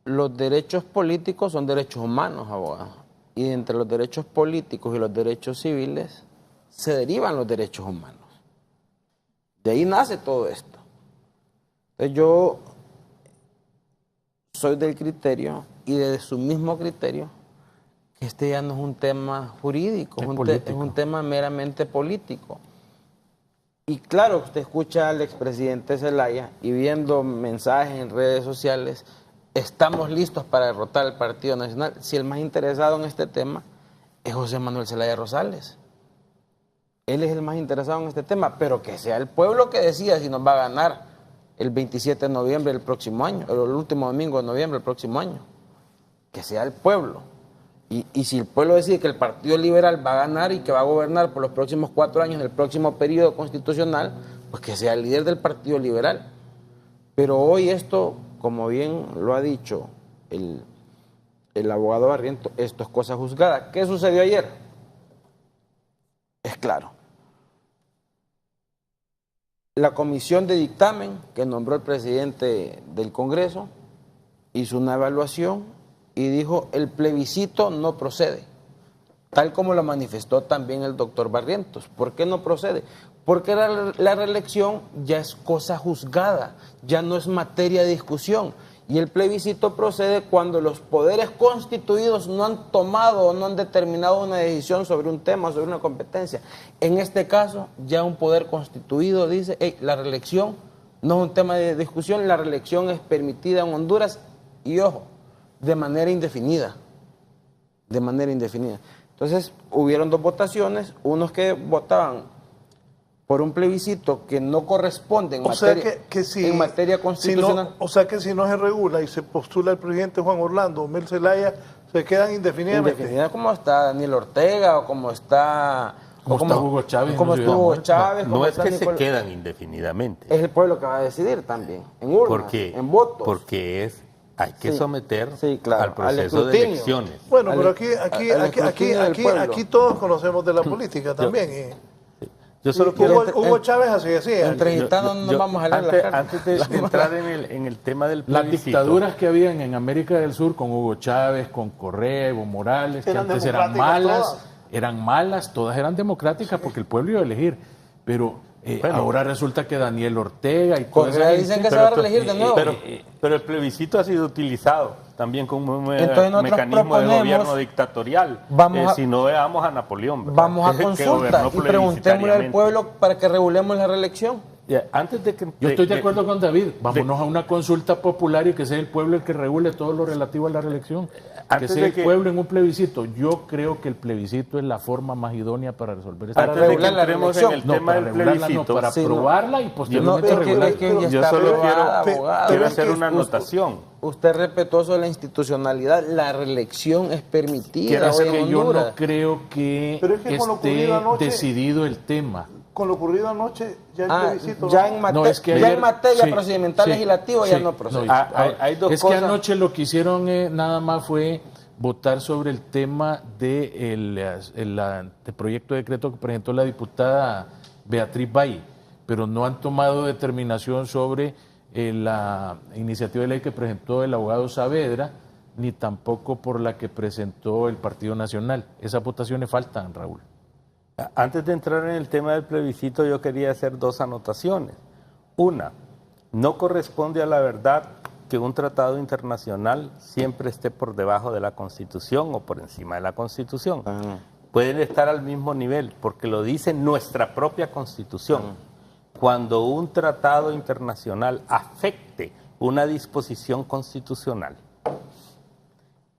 Speaker 7: Los derechos políticos son derechos humanos, abogado. Y entre los derechos políticos y los derechos civiles se derivan los derechos humanos. De ahí nace todo esto. Entonces yo soy del criterio y de su mismo criterio que este ya no es un tema jurídico, es un tema meramente político. Y claro, usted escucha al expresidente Zelaya y viendo mensajes en redes sociales, estamos listos para derrotar al Partido Nacional. Si el más interesado en este tema es José Manuel Zelaya Rosales. Él es el más interesado en este tema, pero que sea el pueblo que decida si nos va a ganar el 27 de noviembre del próximo año, el último domingo de noviembre del próximo año. Que sea el pueblo. Y si el pueblo decide que el Partido Liberal va a ganar y que va a gobernar por los próximos 4 años, en el próximo periodo constitucional, pues que sea el líder del Partido Liberal. Pero hoy esto, como bien lo ha dicho el abogado Barrientos, esto es cosa juzgada. ¿Qué sucedió ayer? Es claro. La comisión de dictamen que nombró el presidente del Congreso hizo una evaluación y dijo el plebiscito no procede, tal como lo manifestó también el doctor Barrientos. ¿Por qué no procede? Porque la reelección ya es cosa juzgada, ya no es materia de discusión. Y el plebiscito procede cuando los poderes constituidos no han tomado o no han determinado una decisión sobre un tema, sobre una competencia. En este caso, ya un poder constituido dice, hey, la reelección no es un tema de discusión, la reelección es permitida en Honduras y, ojo, de manera indefinida. De manera indefinida. Entonces, hubieron dos votaciones, unos que votaban por un plebiscito que no corresponde en, en materia constitucional.
Speaker 5: O sea que si no se regula y se postula el presidente Juan Orlando o Mel Zelaya, se quedan indefinidamente.
Speaker 7: Indefinida como está Daniel Ortega o como está...
Speaker 9: Como está Hugo Chávez.
Speaker 7: Como estuvo Hugo Chávez.
Speaker 8: No es que se quedan indefinidamente.
Speaker 7: Es el pueblo que va a decidir también, en urnas, en votos.
Speaker 8: Porque hay que someter
Speaker 7: claro,
Speaker 8: al proceso de elecciones.
Speaker 5: Bueno, pero aquí todos conocemos de la política también.
Speaker 8: Yo solo quiero...
Speaker 5: Hugo Chávez así decía.
Speaker 7: Entre gitanos no vamos a leer la
Speaker 8: Antes de entrar en el tema del plebiscito.
Speaker 9: Las dictaduras que habían en América del Sur con Hugo Chávez, con Correa, Evo Morales, que antes eran malas, todas eran democráticas porque el pueblo iba a elegir. Pero ahora resulta que Daniel Ortega y toda esa gente...
Speaker 7: dicen que se va a reelegir de nuevo.
Speaker 8: Pero el plebiscito ha sido utilizado también como un mecanismo de gobierno dictatorial. Si no veamos a Napoleón, ¿verdad?
Speaker 7: Vamos a consulta y preguntémosle al pueblo para que regulemos la reelección.
Speaker 9: Yo estoy de acuerdo con David. Vámonos a una consulta popular y que sea el pueblo el que regule todo lo relativo a la reelección. Que sea el pueblo en un plebiscito. Yo creo que el plebiscito es la forma más idónea para resolver esta
Speaker 8: Antes de que entremos en el tema del plebiscito,
Speaker 9: para aprobarla y posteriormente regularla.
Speaker 8: Yo solo quiero hacer una anotación.
Speaker 7: Usted es respetuoso de la institucionalidad. La reelección es permitida.
Speaker 9: Yo no creo que esté decidido el tema.
Speaker 5: Con lo ocurrido anoche, ya el plebiscito...
Speaker 7: Ya en materia procedimental legislativa ya no procede.
Speaker 9: Hay dos cosas. Que anoche lo que hicieron nada más fue votar sobre el tema del proyecto de decreto que presentó la diputada Beatriz Valle, pero no han tomado determinación sobre la iniciativa de ley que presentó el abogado Saavedra, ni tampoco por la que presentó el Partido Nacional. Esas votaciones faltan, Raúl.
Speaker 8: Antes de entrar en el tema del plebiscito, yo quería hacer dos anotaciones. Una, no corresponde a la verdad que un tratado internacional siempre esté por debajo de la Constitución o por encima de la Constitución. Pueden estar al mismo nivel, porque lo dice nuestra propia Constitución. Cuando un tratado internacional afecte una disposición constitucional,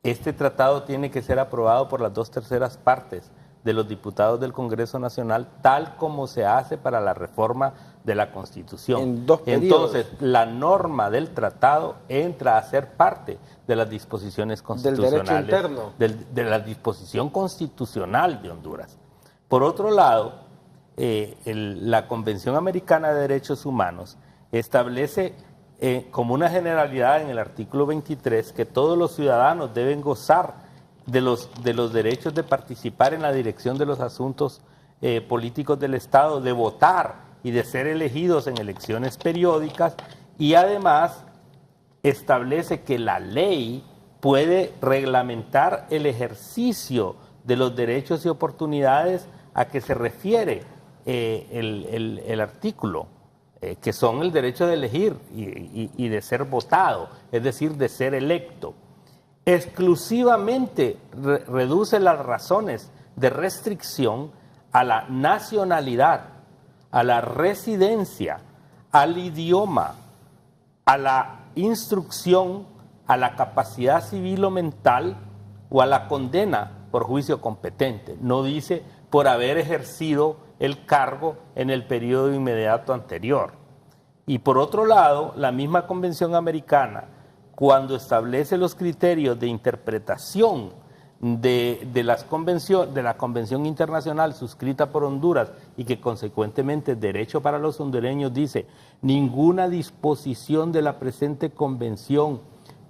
Speaker 8: este tratado tiene que ser aprobado por las 2/3 partes de los diputados del Congreso Nacional, tal como se hace para la reforma de la Constitución. Entonces, la norma del tratado entra a ser parte de las disposiciones constitucionales.
Speaker 7: Del derecho interno.
Speaker 8: De la disposición constitucional de Honduras. Por otro lado, la Convención Americana de Derechos Humanos establece como una generalidad en el artículo 23 que todos los ciudadanos deben gozar de los derechos de participar en la dirección de los asuntos políticos del Estado, de votar y de ser elegidos en elecciones periódicas, y además establece que la ley puede reglamentar el ejercicio de los derechos y oportunidades a que se refiere el artículo, que son el derecho de elegir y de ser votado, es decir, de ser electo. Exclusivamente reduce las razones de restricción a la nacionalidad, a la residencia, al idioma, a la instrucción, a la capacidad civil o mental o a la condena por juicio competente. No dice por haber ejercido el cargo en el periodo inmediato anterior. Y por otro lado, la misma Convención Americana, cuando establece los criterios de interpretación de la Convención Internacional suscrita por Honduras y que consecuentemente es derecho para los hondureños, dice: ninguna disposición de la presente convención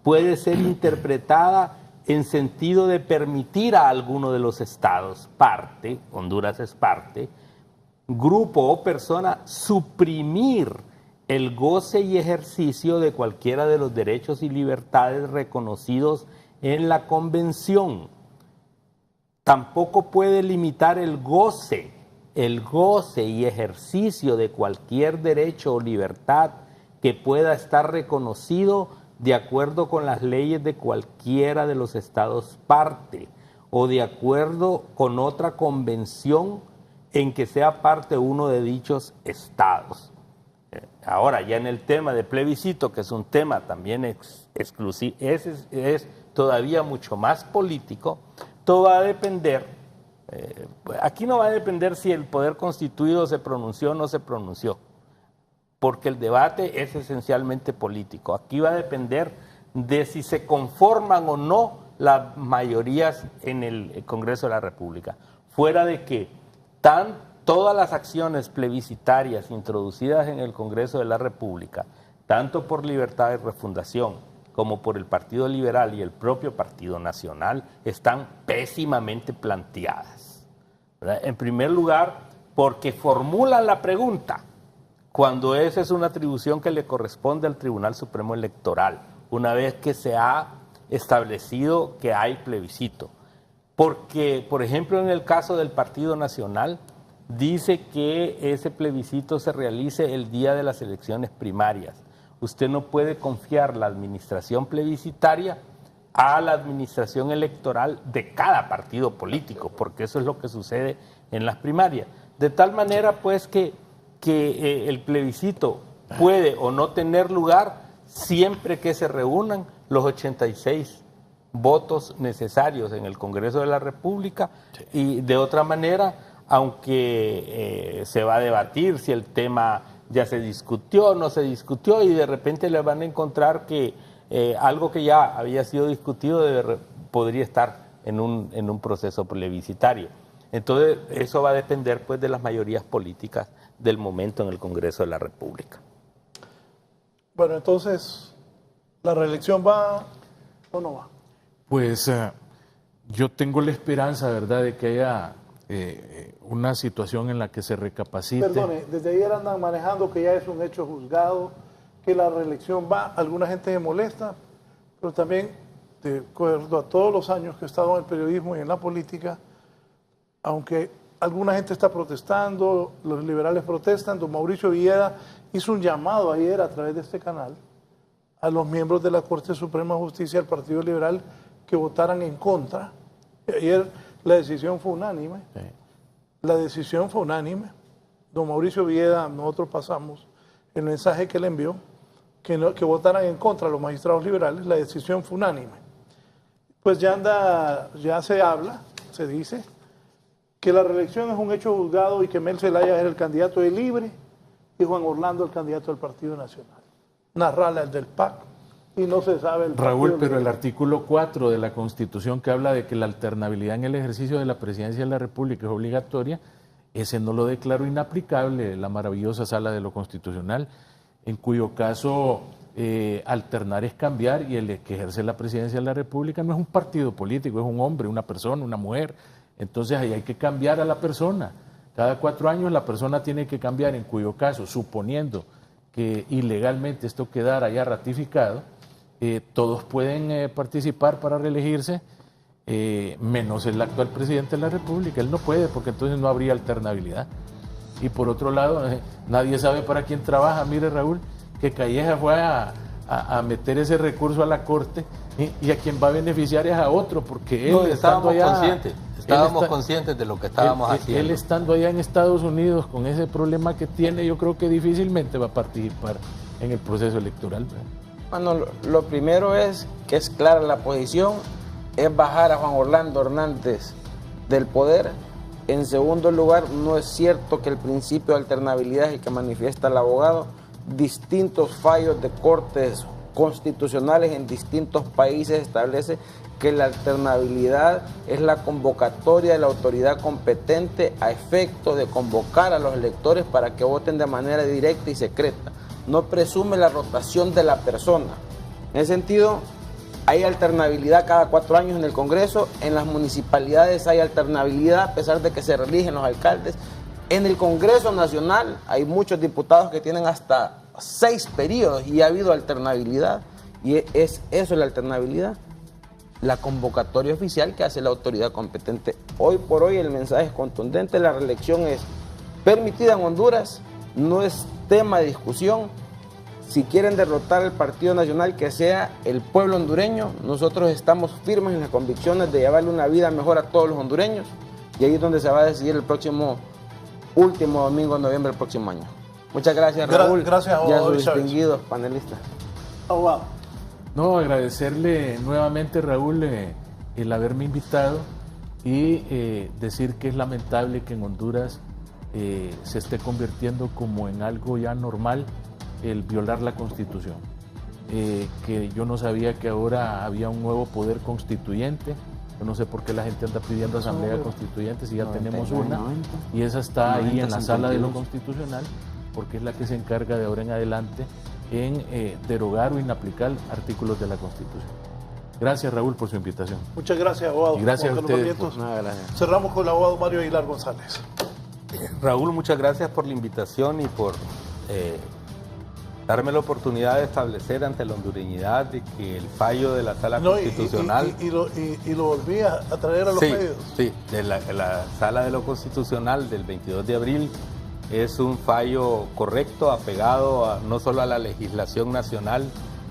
Speaker 8: puede ser interpretada en sentido de permitir a alguno de los estados, parte, Honduras es parte, grupo o persona, suprimir el goce y ejercicio de cualquiera de los derechos y libertades reconocidos en la Convención. Tampoco puede limitar el goce y ejercicio de cualquier derecho o libertad que pueda estar reconocido de acuerdo con las leyes de cualquiera de los estados parte o de acuerdo con otra convención en que sea parte uno de dichos estados. Ahora, ya en el tema de plebiscito, que es un tema también exclusivo, es todavía mucho más político, todo va a depender, aquí no va a depender si el poder constituido se pronunció o no se pronunció, porque el debate es esencialmente político. Aquí va a depender de si se conforman o no las mayorías en el Congreso de la República. Fuera de que todas las acciones plebiscitarias introducidas en el Congreso de la República, tanto por Libertad y Refundación como por el Partido Liberal y el propio Partido Nacional, están pésimamente planteadas, ¿verdad? En primer lugar, porque formulan la pregunta, cuando esa es una atribución que le corresponde al Tribunal Supremo Electoral, una vez que se ha establecido que hay plebiscito. Porque, por ejemplo, en el caso del Partido Nacional, dice que ese plebiscito se realice el día de las elecciones primarias. Usted no puede confiar la administración plebiscitaria a la administración electoral de cada partido político, porque eso es lo que sucede en las primarias. De tal manera, pues, que el plebiscito puede o no tener lugar siempre que se reúnan los 86 votos necesarios en el Congreso de la República, y de otra manera, aunque se va a debatir si el tema ya se discutió o no se discutió, y de repente le van a encontrar que algo que ya había sido discutido podría estar en un proceso plebiscitario. Entonces, eso va a depender, pues, de las mayorías políticas del momento en el Congreso de la República.
Speaker 5: Bueno, entonces, ¿la reelección va o no va?
Speaker 9: Pues yo tengo la esperanza, ¿verdad?, de que haya una situación en la que se recapacite.
Speaker 5: Perdone, desde ayer andan manejando que ya es un hecho juzgado, que la reelección va. Alguna gente me molesta, pero también, de acuerdo a todos los años que he estado en el periodismo y en la política, aunque alguna gente está protestando, los liberales protestan, don Mauricio Villeda hizo un llamado ayer a través de este canal a los miembros de la Corte Suprema de Justicia del Partido Liberal que votaran en contra. Ayer la decisión fue unánime. Sí. La decisión fue unánime. Don Mauricio Villeda, nosotros pasamos el mensaje que le envió, que votaran en contra los magistrados liberales. La decisión fue unánime. Pues ya se habla, se dice, que la reelección es un hecho juzgado y que Mel Zelaya es el candidato de Libre y Juan Orlando el candidato del Partido Nacional. Narrala el del PAC y no se sabe el
Speaker 9: Raúl,
Speaker 5: partido
Speaker 9: pero
Speaker 5: liberal.
Speaker 9: el artículo 4 de la Constitución, que habla de que la alternabilidad en el ejercicio de la presidencia de la República es obligatoria, ese no lo declaró inaplicable la maravillosa Sala de lo Constitucional, en cuyo caso alternar es cambiar, y el que ejerce la presidencia de la República no es un partido político, es un hombre, una persona, una mujer. Entonces ahí hay que cambiar a la persona. Cada 4 años la persona tiene que cambiar, en cuyo caso, suponiendo que ilegalmente esto quedara ya ratificado, todos pueden participar para reelegirse, menos el actual presidente de la República. Él no puede, porque entonces no habría alternabilidad. Y por otro lado, nadie sabe para quién trabaja. Mire, Raúl, que Calleja fue a meter ese recurso a la Corte, y a quien va a beneficiar es a otro, porque él estando allá...
Speaker 8: Estábamos conscientes de lo que estábamos haciendo.
Speaker 9: Él estando allá en Estados Unidos con ese problema que tiene, yo creo que difícilmente va a participar en el proceso electoral.
Speaker 7: Bueno, lo primero es que es clara la posición, es bajar a Juan Orlando Hernández del poder. En segundo lugar, no es cierto que el principio de alternabilidad es el que manifiesta el abogado. Distintos fallos de cortes constitucionales en distintos países establece que la alternabilidad es la convocatoria de la autoridad competente a efecto de convocar a los electores para que voten de manera directa y secreta. No presume la rotación de la persona. En ese sentido, hay alternabilidad cada 4 años en el Congreso. En las municipalidades hay alternabilidad a pesar de que se reeligen los alcaldes. En el Congreso Nacional hay muchos diputados que tienen hasta 6 periodos y ha habido alternabilidad. Y es eso la alternabilidad, la convocatoria oficial que hace la autoridad competente. Hoy por hoy el mensaje es contundente, la reelección es permitida en Honduras, no es tema de discusión. si quieren derrotar al Partido Nacional, que sea el pueblo hondureño. Nosotros estamos firmes en las convicciones de llevarle una vida mejor a todos los hondureños, y ahí es donde se va a decidir el próximo último domingo de noviembre del próximo año. Muchas gracias, Raúl.
Speaker 5: Gracias,
Speaker 7: y a
Speaker 5: abogado
Speaker 7: sus
Speaker 5: Chávez.
Speaker 7: distinguidos panelistas.
Speaker 5: Abogado.
Speaker 9: No, agradecerle nuevamente, Raúl, el haberme invitado y decir que es lamentable que en Honduras se esté convirtiendo como en algo ya normal el violar la Constitución. Que yo no sabía que ahora había un nuevo poder constituyente. Yo no sé por qué la gente anda pidiendo asamblea constituyente si ya tenemos una, y esa está ahí en la sala de lo constitucional, porque es la que se encarga de ahora en adelante en derogar o inaplicar artículos de la Constitución. Gracias, Raúl, por su invitación.
Speaker 5: Muchas gracias, abogado.
Speaker 9: Y gracias a
Speaker 5: Juan Carlos
Speaker 9: ustedes.
Speaker 5: Barrientos. Cerramos con el abogado Mario Aguilar González.
Speaker 8: Raúl, muchas gracias por la invitación y por darme la oportunidad de establecer ante la hondureñidad de que el fallo de la Sala Constitucional...
Speaker 5: Y lo volví a traer a los medios.
Speaker 8: Sí, de la Sala de lo Constitucional del 22 de abril es un fallo correcto, apegado no solo a la legislación nacional,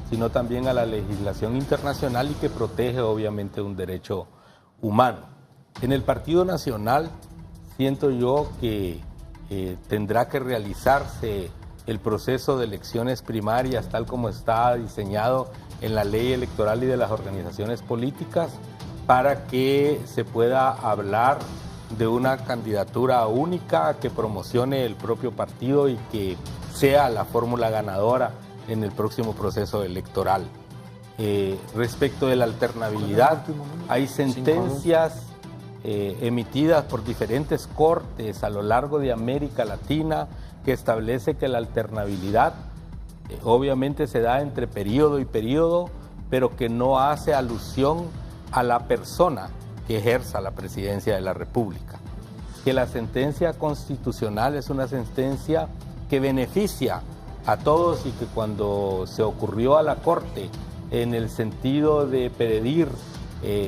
Speaker 8: sino también a la legislación internacional y que protege obviamente un derecho humano. En el Partido Nacional siento yo que tendrá que realizarse el proceso de elecciones primarias tal como está diseñado en la ley electoral y de las organizaciones políticas para que se pueda hablar de una candidatura única que promocione el propio partido y que sea la fórmula ganadora en el próximo proceso electoral. Respecto de la alternabilidad, hay sentencias emitidas por diferentes cortes a lo largo de América Latina que establece que la alternabilidad obviamente se da entre periodo y periodo, pero que no hace alusión a la persona que ejerza la presidencia de la República. Que la sentencia constitucional es una sentencia que beneficia a todos y que cuando se ocurrió a la Corte en el sentido de pedir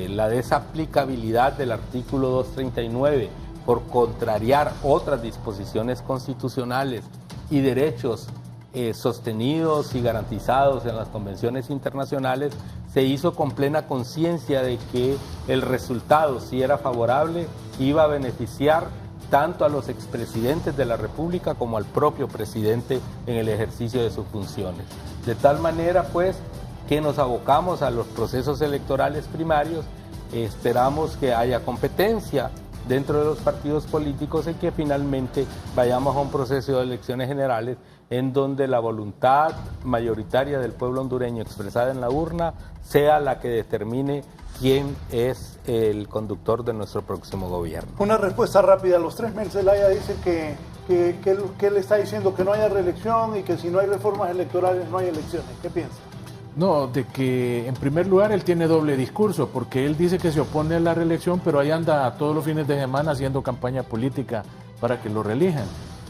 Speaker 8: la desaplicabilidad del artículo 239 por contrariar otras disposiciones constitucionales y derechos sostenidos y garantizados en las convenciones internacionales, se hizo con plena conciencia de que el resultado, si era favorable, iba a beneficiar tanto a los expresidentes de la República como al propio presidente en el ejercicio de sus funciones. De tal manera, pues, que nos abocamos a los procesos electorales primarios, esperamos que haya competencia dentro de los partidos políticos y que finalmente vayamos a un proceso de elecciones generales en donde la voluntad mayoritaria del pueblo hondureño expresada en la urna sea la que determine quién es el conductor de nuestro próximo gobierno.
Speaker 5: Una respuesta rápida. Los tres meses Zelaya dice que él está diciendo que no haya reelección y que si no hay reformas electorales no hay elecciones. ¿Qué piensa?
Speaker 9: No, de que en primer lugar él tiene doble discurso, porque él dice que se opone a la reelección, pero ahí anda todos los fines de semana haciendo campaña política para que lo reelijan.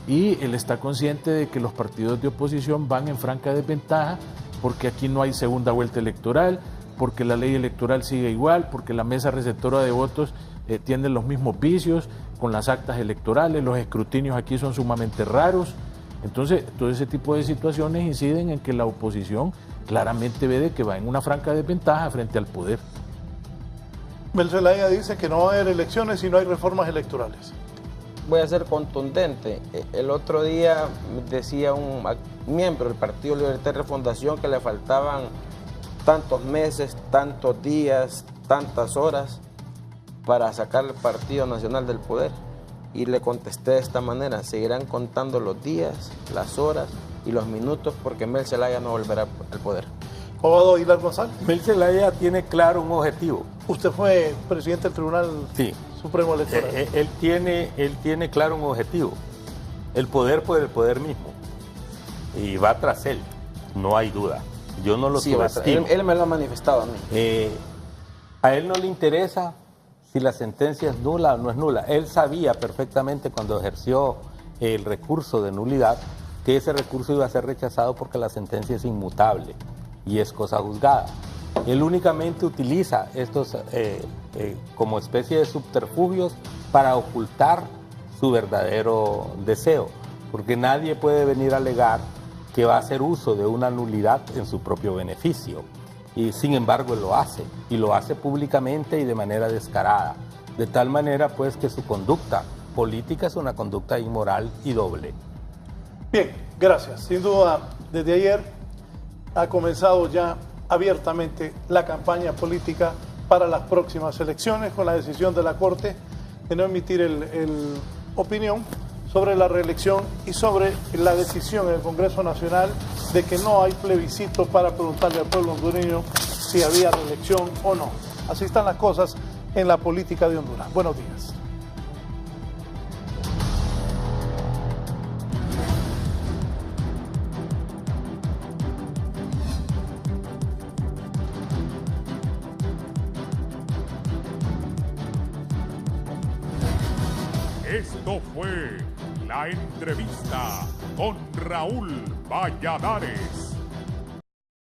Speaker 9: Y él está consciente de que los partidos de oposición van en franca desventaja, porque aquí no hay segunda vuelta electoral, porque la ley electoral sigue igual, porque la mesa receptora de votos tiene los mismos vicios con las actas electorales, los escrutinios aquí son sumamente raros. Entonces, todo ese tipo de situaciones inciden en que la oposición claramente ve de que va en una franca desventaja frente al poder.
Speaker 5: Mel Zelaya dice que no va a haber elecciones si no hay reformas electorales.
Speaker 7: Voy a ser contundente. El otro día decía un miembro del Partido Libertad y Refundación que le faltaban tantos meses, tantos días, tantas horas para sacar al Partido Nacional del poder. Y le contesté de esta manera: seguirán contando los días, las horas y los minutos porque Mel Zelaya no volverá al poder.
Speaker 5: Abogado Aguilar González.
Speaker 8: Mel Zelaya tiene claro un objetivo.
Speaker 5: Usted fue presidente del Tribunal Supremo Electoral.
Speaker 8: Él tiene claro un objetivo: el poder por el poder mismo. Y va tras él, no hay duda. Yo no lo subestimo.
Speaker 7: Él me lo ha manifestado a mí.
Speaker 8: A él no le interesa si la sentencia es nula o no es nula. Él sabía perfectamente cuando ejerció el recurso de nulidad que ese recurso iba a ser rechazado porque la sentencia es inmutable y es cosa juzgada. Él únicamente utiliza estos como especie de subterfugios para ocultar su verdadero deseo, porque nadie puede venir a alegar que va a hacer uso de una nulidad en su propio beneficio. Y sin embargo él lo hace, y lo hace públicamente y de manera descarada. De tal manera pues que su conducta política es una conducta inmoral y doble.
Speaker 5: Bien, gracias. Sin duda, desde ayer ha comenzado ya abiertamente la campaña política para las próximas elecciones con la decisión de la Corte de no emitir el opinión sobre la reelección y sobre la decisión en el Congreso Nacional de que no hay plebiscito para preguntarle al pueblo hondureño si había reelección o no. Así están las cosas en la política de Honduras. Buenos días.
Speaker 1: Esto fue La Entrevista con Raúl Valladares.